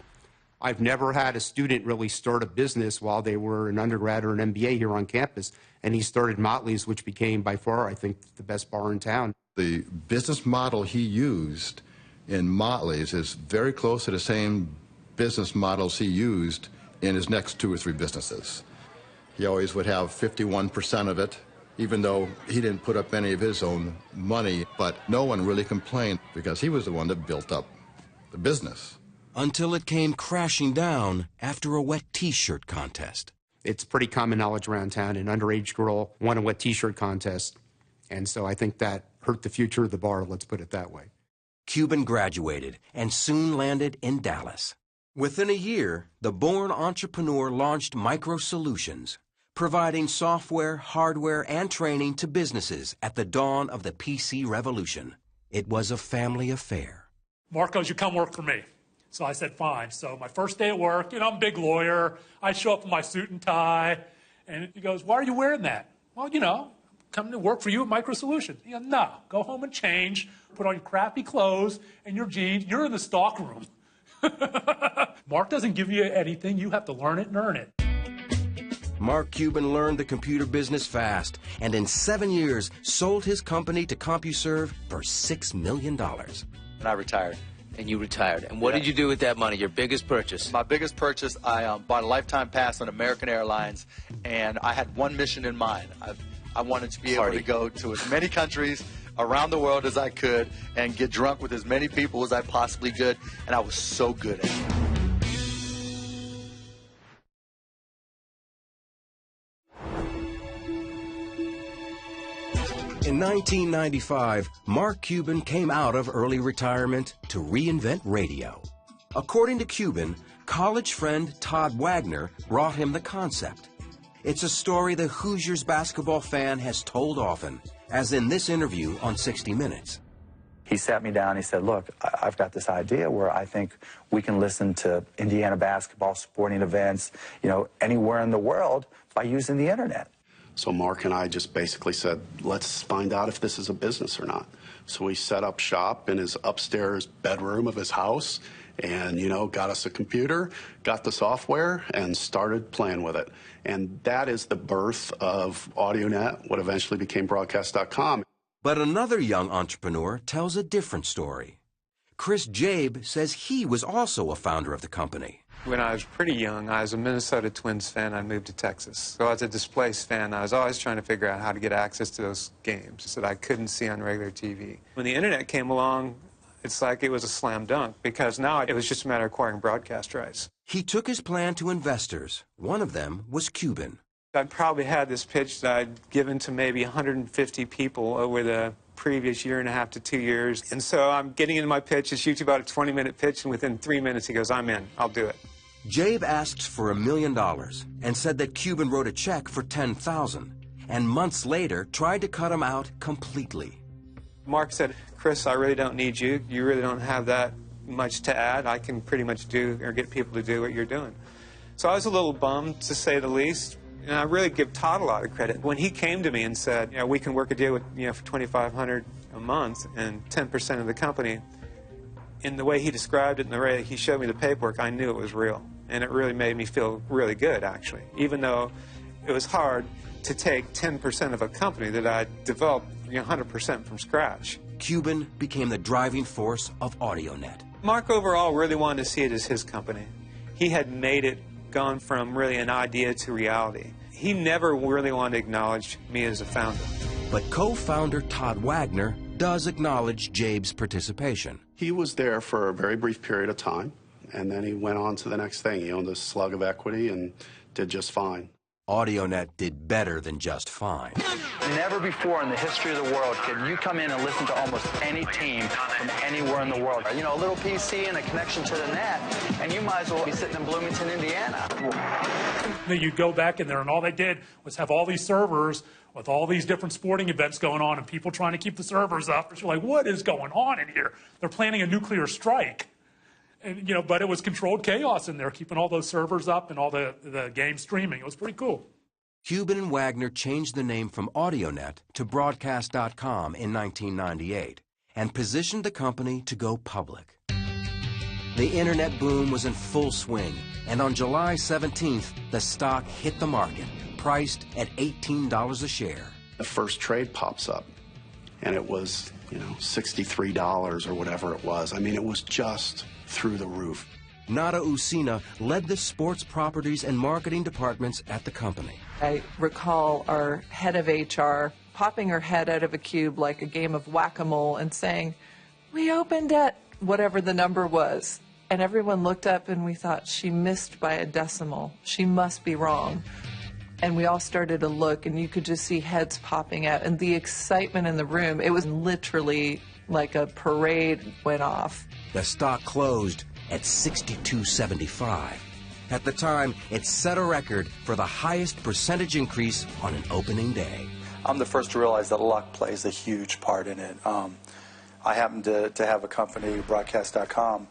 I've never had a student really start a business while they were an undergrad or an MBA here on campus, and he started Motley's, which became by far, I think, the best bar in town. The business model he used in Motley's is very close to the same business models he used in his next 2 or 3 businesses. He always would have 51% of it, even though he didn't put up any of his own money, but no one really complained because he was the one that built up the business. Until it came crashing down after a wet T-shirt contest. It's pretty common knowledge around town. An underage girl won a wet T-shirt contest, and so I think that hurt the future of the bar, let's put it that way. Cuban graduated and soon landed in Dallas. Within a year, the born entrepreneur launched Micro Solutions, providing software, hardware, and training to businesses at the dawn of the PC revolution. It was a family affair. Mark goes, you come work for me. So I said, fine. So my first day at work, I'm a big lawyer. I show up in my suit and tie. And he goes, why are you wearing that? Well, coming to work for you at Micro Solutions. He goes, no, go home and change, put on your crappy clothes and your jeans. You're in the stock room. Mark doesn't give you anything. You have to learn it and earn it. Mark Cuban learned the computer business fast, and in 7 years sold his company to CompuServe for $6 million. And I retired. And you retired. And what did you do with that money, your biggest purchase? My biggest purchase, I bought a lifetime pass on American Airlines, and I had one mission in mind. I wanted to be able to go to as many countries around the world as I could and get drunk with as many people as I possibly could, and I was so good at it. In 1995, Mark Cuban came out of early retirement to reinvent radio. According to Cuban, college friend Todd Wagner brought him the concept. It's a story the Hoosiers basketball fan has told often, as in this interview on 60 Minutes. He sat me down, he said, look, I've got this idea where I think we can listen to Indiana basketball, sporting events, anywhere in the world by using the internet. So Mark and I just basically said, let's find out if this is a business or not. So we set up shop in his upstairs bedroom of his house and, got us a computer, got the software, and started playing with it. And that is the birth of AudioNet, what eventually became Broadcast.com. But another young entrepreneur tells a different story. Chris Jabe says he was also a founder of the company. When I was pretty young, I was a Minnesota Twins fan. I moved to Texas. So as a displaced fan, I was always trying to figure out how to get access to those games that I couldn't see on regular TV. When the internet came along, it's like it was a slam dunk, because now it was just a matter of acquiring broadcast rights. He took his plan to investors. One of them was Cuban. I'd probably had this pitch that I'd given to maybe 150 people over the previous year and a half to 2 years. And so I'm getting into my pitch. It's usually about a 20-minute pitch, and within 3 minutes he goes, I'm in. I'll do it. Jabe asked for $1 million and said that Cuban wrote a check for $10,000, and months later tried to cut him out completely. Mark said, Chris, I really don't need you. You really don't have that much to add. I can pretty much do or get people to do what you're doing. So I was a little bummed, to say the least. And I really give Todd a lot of credit. When he came to me and said, we can work a deal with, for $2,500 a month and 10% of the company, in the way he described it and the way he showed me the paperwork, I knew it was real. And it really made me feel really good, actually, even though it was hard to take 10% of a company that I developed 100% from scratch. Cuban became the driving force of AudioNet. Mark overall really wanted to see it as his company. He had made it, gone from really an idea to reality. he never really wanted to acknowledge me as a founder. But co-founder Todd Wagner does acknowledge Jabe's participation. He was there for a very brief period of time, and then he went on to the next thing. He owned a slug of equity and did just fine. AudioNet did better than just fine. Never before in the history of the world could you come in and listen to almost any team from anywhere in the world. You know, a little PC and a connection to the net, and you might as well be sitting in Bloomington, Indiana. You'd go back in there, and all they did was have all these servers with all these different sporting events going on and people trying to keep the servers up. You're like, what is going on in here? They're planning a nuclear strike. And, you know, but it was controlled chaos in there, keeping all those servers up and all the game streaming. It was pretty cool. Cuban and Wagner changed the name from AudioNet to Broadcast.com in 1998 and positioned the company to go public. The internet boom was in full swing, and on July 17th, the stock hit the market, priced at $18 a share. The first trade pops up, and it was, you know, $63 or whatever it was. I mean, it was just through the roof. Nada Usina led the sports properties and marketing departments at the company. I recall our head of HR popping her head out of a cube like a game of whack-a-mole and saying, "We opened at," whatever the number was. And everyone looked up and we thought, she missed by a decimal. She must be wrong. And we all started to look, and you could just see heads popping out. And the excitement in the room, it was literally like a parade went off. The stock closed at $62.75. At the time, it set a record for the highest percentage increase on an opening day. I'm the first to realize that luck plays a huge part in it. I happened to have a company, Broadcast.com,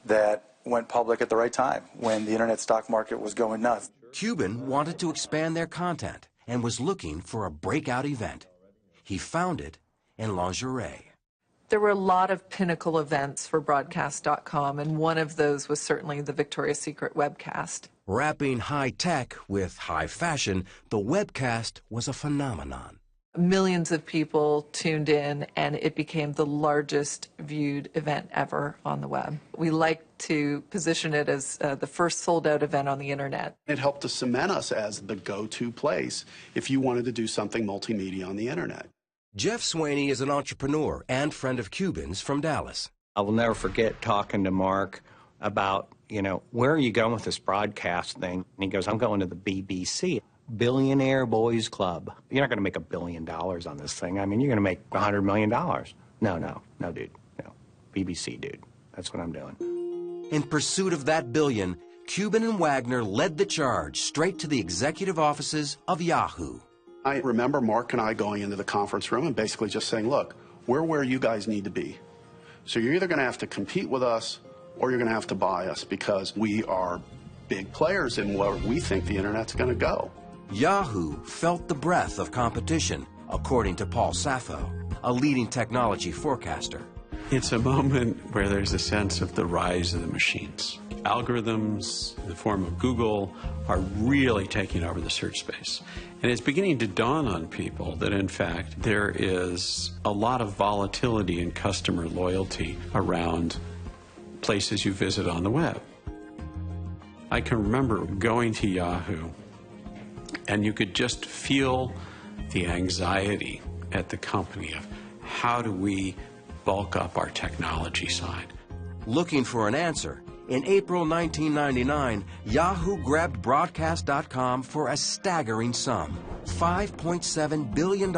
that went public at the right time when the internet stock market was going nuts. Cuban wanted to expand their content and was looking for a breakout event. He found it in lingerie. There were a lot of pinnacle events for Broadcast.com, and one of those was certainly the Victoria's Secret webcast. Wrapping high tech with high fashion, the webcast was a phenomenon. Millions of people tuned in, and it became the largest viewed event ever on the web. We like to position it as the first sold-out event on the internet. It helped to cement us as the go-to place if you wanted to do something multimedia on the internet. Jeff Swaney is an entrepreneur and friend of Cuban's from Dallas. I will never forget talking to Mark about, you know, where are you going with this broadcast thing? And he goes, I'm going to the BBC. Billionaire Boys Club. You're not going to make $1 billion on this thing. I mean, you're going to make $100 million. No, dude. No. BBC, dude. That's what I'm doing. In pursuit of that billion, Cuban and Wagner led the charge straight to the executive offices of Yahoo. I remember Mark and I going into the conference room and basically just saying, look, we're where you guys need to be. So you're either going to have to compete with us or you're going to have to buy us because we are big players in where we think the internet's going to go. Yahoo felt the breath of competition, according to Paul Sappho, a leading technology forecaster. It's a moment where there's a sense of the rise of the machines. Algorithms in the form of Google are really taking over the search space. And it's beginning to dawn on people that, in fact, there is a lot of volatility in customer loyalty around places you visit on the web. I can remember going to Yahoo, and you could just feel the anxiety at the company of how do we bulk up our technology side. Looking for an answer, in April 1999, Yahoo grabbed Broadcast.com for a staggering sum, $5.7 billion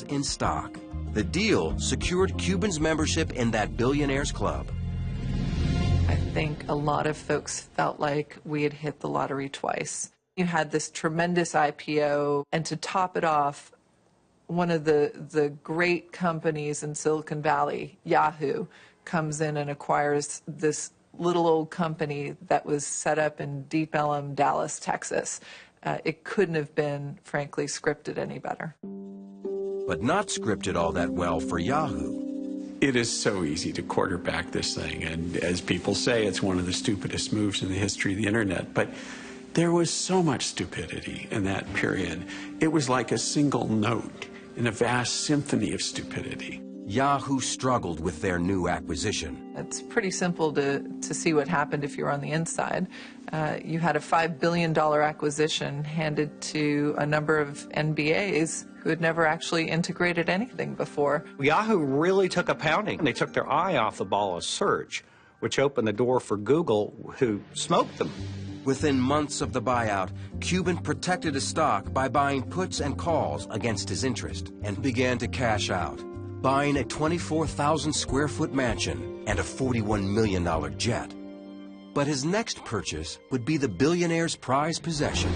in stock. The deal secured Cuban's membership in that billionaires club. I think a lot of folks felt like we had hit the lottery twice. You had this tremendous IPO, and to top it off, one of the great companies in Silicon Valley, Yahoo, comes in and acquires this little old company that was set up in Deep Ellum, Dallas, Texas. It couldn't have been, frankly, scripted any better. But not scripted all that well for Yahoo. It is so easy to quarterback this thing, and as people say, it's one of the stupidest moves in the history of the internet. But there was so much stupidity in that period. It was like a single note in a vast symphony of stupidity. Yahoo struggled with their new acquisition. It's pretty simple to see what happened if you're on the inside. You had a $5 billion acquisition handed to a number of NBAs who had never actually integrated anything before. Yahoo really took a pounding, and they took their eye off the ball of search, which opened the door for Google, who smoked them. Within months of the buyout, Cuban protected his stock by buying puts and calls against his interest and began to cash out, buying a 24,000 square foot mansion and a $41 million jet. But his next purchase would be the billionaire's prized possession.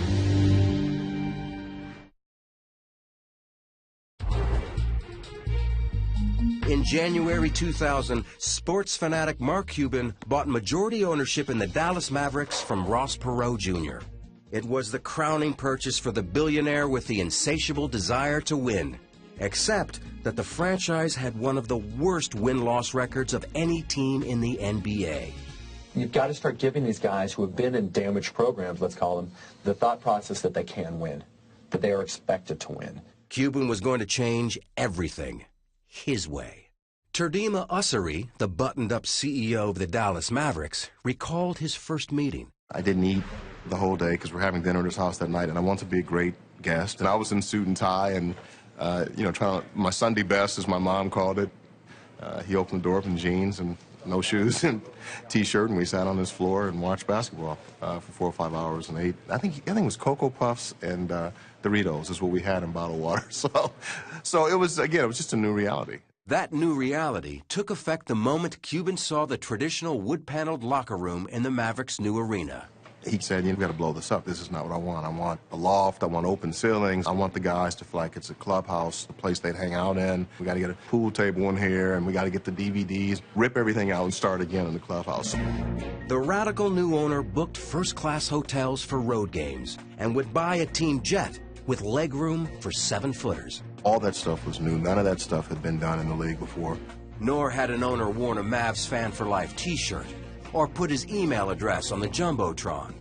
In January 2000, sports fanatic Mark Cuban bought majority ownership in the Dallas Mavericks from Ross Perot Jr. It was the crowning purchase for the billionaire with the insatiable desire to win, except that the franchise had one of the worst win-loss records of any team in the NBA. You've got to start giving these guys who have been in damaged programs, let's call them, the thought process that they can win, that they are expected to win. Cuban was going to change everything his way. Turdima Ussery, the buttoned-up CEO of the Dallas Mavericks, recalled his first meeting. I didn't eat the whole day because we're having dinner at his house that night, and I wanted to be a great guest. And I was in suit and tie and, trying to, my Sunday best, as my mom called it. He opened the door up in jeans and no shoes and T-shirt, and we sat on his floor and watched basketball for 4 or 5 hours and ate. I think it was Cocoa Puffs and Doritos is what we had in bottled water. So it was, again, it was just a new reality. That new reality took effect the moment Cuban saw the traditional wood-paneled locker room in the Mavericks' new arena. He said, you've got to blow this up. This is not what I want. I want a loft. I want open ceilings. I want the guys to feel like it's a clubhouse, the place they'd hang out in. We got to get a pool table in here, and we got to get the DVDs, rip everything out, and start again in the clubhouse. The radical new owner booked first-class hotels for road games and would buy a team jet with legroom for 7-footers. All that stuff was new. None of that stuff had been done in the league before. Nor had an owner worn a Mavs Fan for Life T-shirt, or put his email address on the Jumbotron,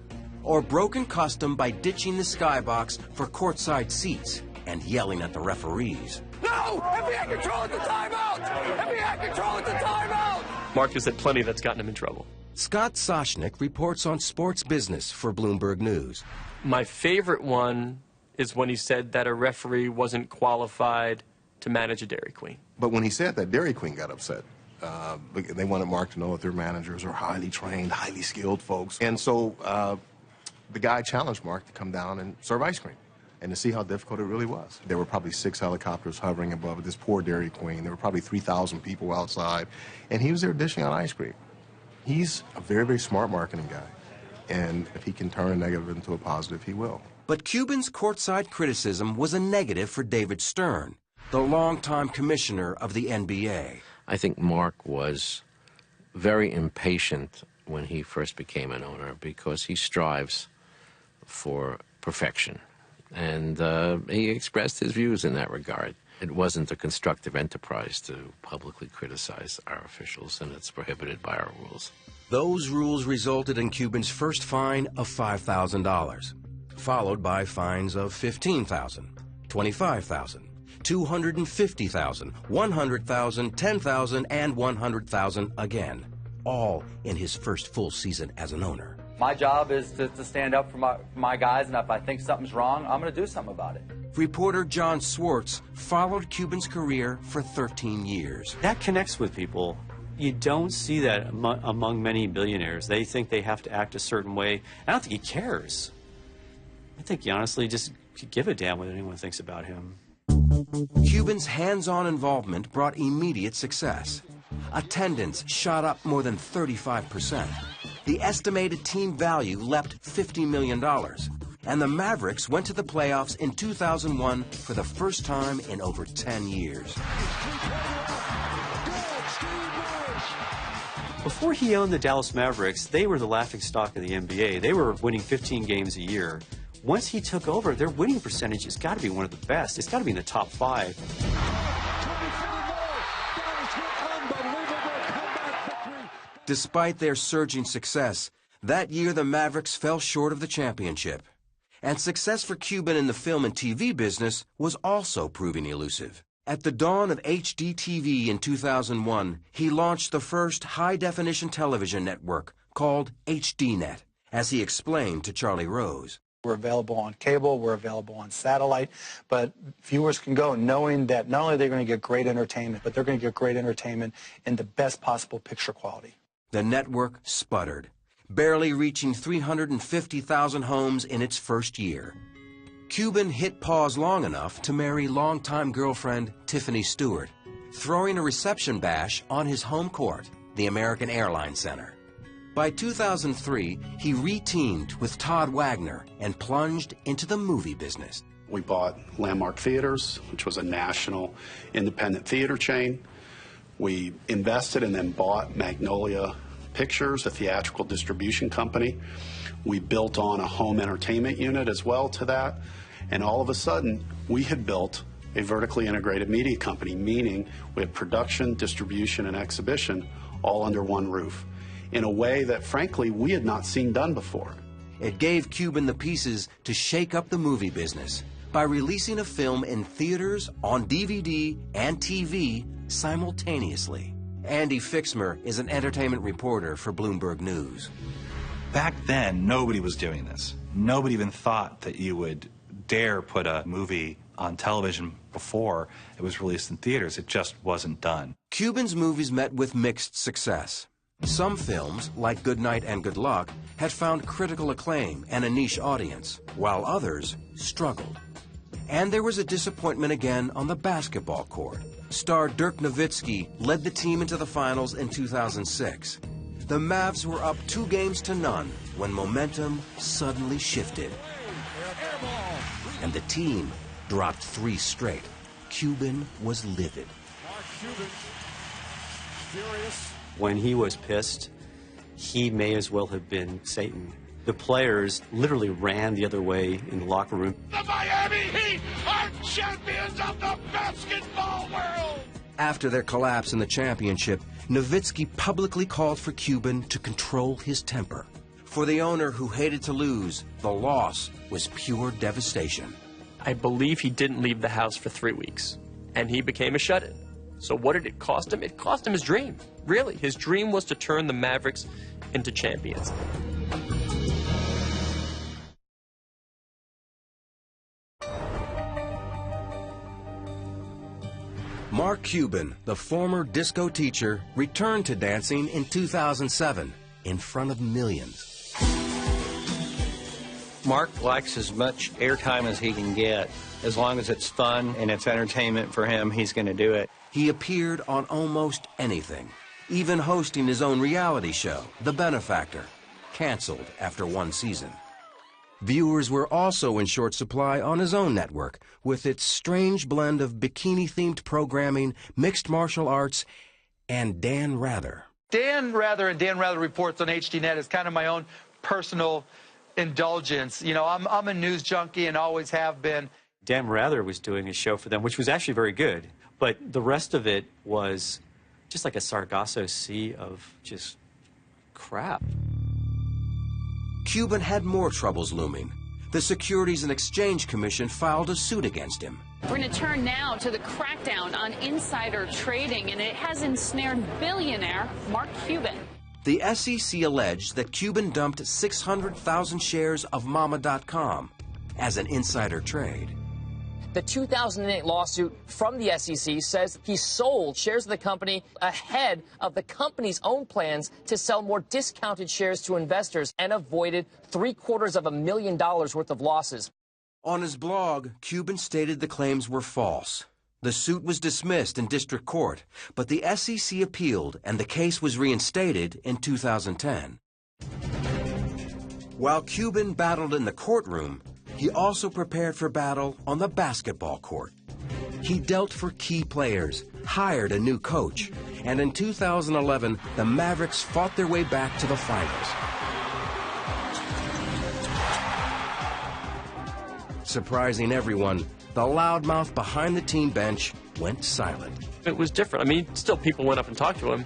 or broken custom by ditching the skybox for courtside seats and yelling at the referees. No! NBA control at the timeout! NBA control at the timeout! Mark has said plenty that's gotten him in trouble. Scott Soshnick reports on sports business for Bloomberg News. My favorite one is when he said that a referee wasn't qualified to manage a Dairy Queen. But when he said that, Dairy Queen got upset. They wanted Mark to know that their managers are highly trained, highly skilled folks. And so the guy challenged Mark to come down and serve ice cream and to see how difficult it really was. There were probably 6 helicopters hovering above this poor Dairy Queen. There were probably 3,000 people outside. And he was there dishing out ice cream. He's a very, very smart marketing guy. And if he can turn a negative into a positive, he will. But Cuban's courtside criticism was a negative for David Stern, the longtime commissioner of the NBA. I think Mark was very impatient when he first became an owner because he strives for perfection. And he expressed his views in that regard. It wasn't a constructive enterprise to publicly criticize our officials, and it's prohibited by our rules. Those rules resulted in Cuban's first fine of $5,000. Followed by fines of $15,000, $25,000, $250,000, $100,000, $10,000, and $100,000 again, all in his first full season as an owner. My job is to stand up for my guys, and if I think something's wrong, I'm going to do something about it. Reporter John Swartz followed Cuban's career for 13 years. That connects with people. You don't see that among many billionaires. They think they have to act a certain way. I don't think he cares. I think he honestly just could give a damn what anyone thinks about him. Cuban's hands-on involvement brought immediate success. Attendance shot up more than 35%. The estimated team value leapt $50 million. And the Mavericks went to the playoffs in 2001 for the first time in over 10 years. Before he owned the Dallas Mavericks, they were the laughingstock of the NBA. They were winning 15 games a year. Once he took over, their winning percentage has got to be one of the best. It's got to be in the top 5. Despite their surging success, that year the Mavericks fell short of the championship. And success for Cuban in the film and TV business was also proving elusive. At the dawn of HDTV in 2001, he launched the first high-definition television network called HDNet, as he explained to Charlie Rose. We're available on cable, we're available on satellite, but viewers can go knowing that not only are they going to get great entertainment, but they're going to get great entertainment in the best possible picture quality. The network sputtered, barely reaching 350,000 homes in its first year. Cuban hit pause long enough to marry longtime girlfriend Tiffany Stewart, throwing a reception bash on his home court, the American Airlines Center. By 2003, he re-teamed with Todd Wagner and plunged into the movie business. We bought Landmark Theaters, which was a national independent theater chain. We invested and then bought Magnolia Pictures, a theatrical distribution company. We built on a home entertainment unit as well to that. And all of a sudden, we had built a vertically integrated media company, meaning we had production, distribution, and exhibition all under one roof, in a way that, frankly, we had not seen done before. It gave Cuban the pieces to shake up the movie business by releasing a film in theaters, on DVD, and TV simultaneously. Andy Fixmer is an entertainment reporter for Bloomberg News. Back then, nobody was doing this. Nobody even thought that you would dare put a movie on television before it was released in theaters. It just wasn't done. Cuban's movies met with mixed success. Some films, like Good Night and Good Luck, had found critical acclaim and a niche audience, while others struggled. And there was a disappointment again on the basketball court. Star Dirk Nowitzki led the team into the finals in 2006. The Mavs were up 2-0 when momentum suddenly shifted. And the team dropped 3 straight. Cuban was livid. When he was pissed, he may as well have been Satan. The players literally ran the other way in the locker room. The Miami Heat are champions of the basketball world! After their collapse in the championship, Nowitzki publicly called for Cuban to control his temper. For the owner who hated to lose, the loss was pure devastation. I believe he didn't leave the house for 3 weeks, and he became a shut-in. So what did it cost him? It cost him his dream. Really, his dream was to turn the Mavericks into champions. Mark Cuban, the former disco teacher, returned to dancing in 2007 in front of millions. Mark likes as much airtime as he can get. As long as it's fun and it's entertainment for him, he's going to do it. He appeared on almost anything, even hosting his own reality show, The Benefactor, canceled after 1 season. Viewers were also in short supply on his own network, with its strange blend of bikini-themed programming, mixed martial arts, and Dan Rather. Dan Rather and Dan Rather Reports on HDNet is kind of my own personal indulgence. You know, I'm a news junkie and always have been. Dan Rather was doing a show for them, which was actually very good, but the rest of it was just like a Sargasso Sea of just crap. Cuban had more troubles looming. The Securities and Exchange Commission filed a suit against him. We're going to turn now to the crackdown on insider trading, and it has ensnared billionaire Mark Cuban. The SEC alleged that Cuban dumped 600,000 shares of Mama.com as an insider trade. The 2008 lawsuit from the SEC says he sold shares of the company ahead of the company's own plans to sell more discounted shares to investors and avoided $750,000 worth of losses. On his blog, Cuban stated the claims were false. The suit was dismissed in district court, but the SEC appealed and the case was reinstated in 2010. While Cuban battled in the courtroom, he also prepared for battle on the basketball court. He dealt for key players, hired a new coach, and in 2011, the Mavericks fought their way back to the finals. Surprising everyone, the loudmouth behind the team bench went silent. It was different. I mean, still people went up and talked to him,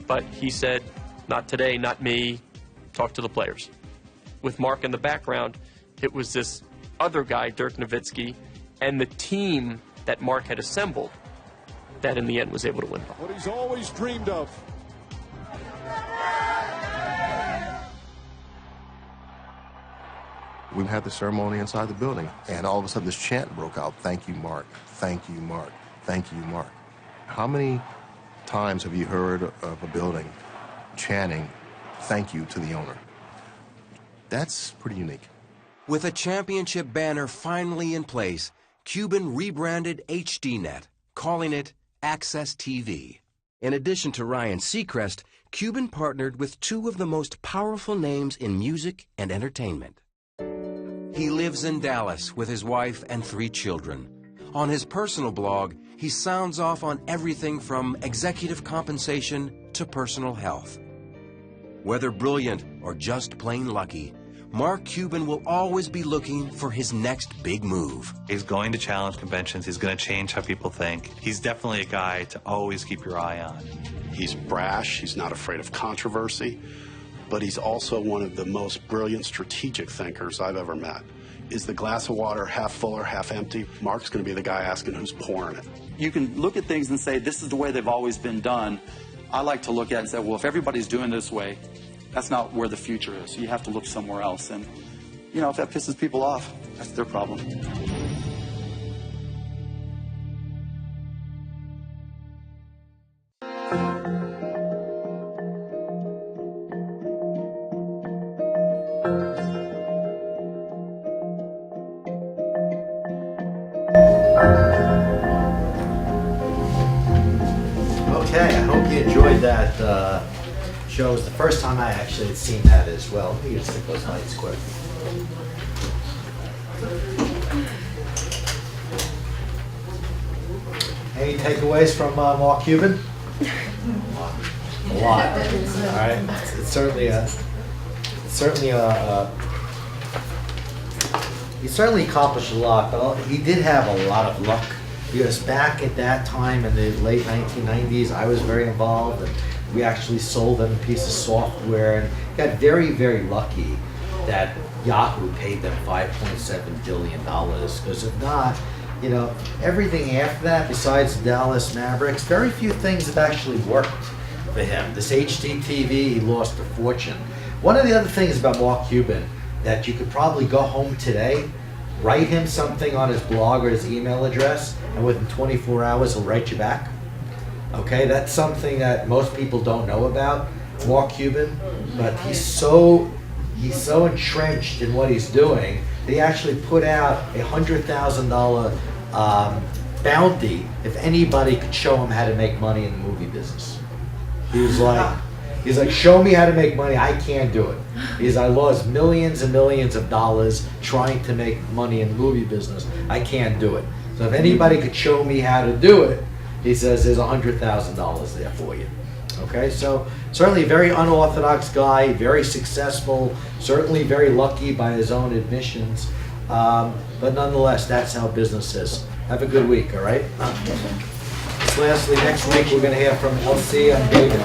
but he said, not today, not me, talk to the players. With Mark in the background, it was this other guy, Dirk Nowitzki, and the team that Mark had assembled that in the end was able to win. What he's always dreamed of. We had the ceremony inside the building, and all of a sudden this chant broke out, "Thank you, Mark. Thank you, Mark. Thank you, Mark." How many times have you heard of a building chanting, "Thank you" to the owner? That's pretty unique. With a championship banner finally in place, Cuban rebranded HDNet, calling it Access TV. In addition to Ryan Seacrest, Cuban partnered with two of the most powerful names in music and entertainment. He lives in Dallas with his wife and 3 children. On his personal blog, he sounds off on everything from executive compensation to personal health. Whether brilliant or just plain lucky, Mark Cuban will always be looking for his next big move. He's going to challenge conventions. He's going to change how people think. He's definitely a guy to always keep your eye on. He's brash. He's not afraid of controversy. But he's also one of the most brilliant strategic thinkers I've ever met. Is the glass of water half full or half empty? Mark's going to be the guy asking who's pouring it. You can look at things and say, this is the way they've always been done. I like to look at it and say, well, if everybody's doing this way, that's not where the future is. You have to look somewhere else. And, you know, if that pisses people off, that's their problem. Okay, I hope you enjoyed that show. It was the first time I actually had seen that as well. You just stick those lights quick. Any takeaways from Mark Cuban? A lot. All right. It's certainly he certainly accomplished a lot, but he did have a lot of luck. Because back at that time in the late 1990s, I was very involved, and we actually sold them a piece of software, and got very, very lucky that Yahoo paid them $5.7 billion. Because if not, you know, everything after that, besides Dallas Mavericks, very few things have actually worked for him. This HDTV, he lost a fortune. One of the other things about Mark Cuban that you could probably go home today, write him something on his blog or his email address, and within 24 hours he'll write you back. Okay, that's something that most people don't know about Mark Cuban, but he's so entrenched in what he's doing that he actually put out a $100,000 bounty if anybody could show him how to make money in the movie business. He's like, show me how to make money. I can't do it. I lost millions and millions of dollars trying to make money in the movie business. I can't do it. So if anybody could show me how to do it, he says there's $100,000 there for you. Okay, so certainly a very unorthodox guy, very successful, certainly very lucky by his own admissions. But nonetheless, that's how business is. Have a good week, all right? Lastly, next week we're going to hear from LC and David.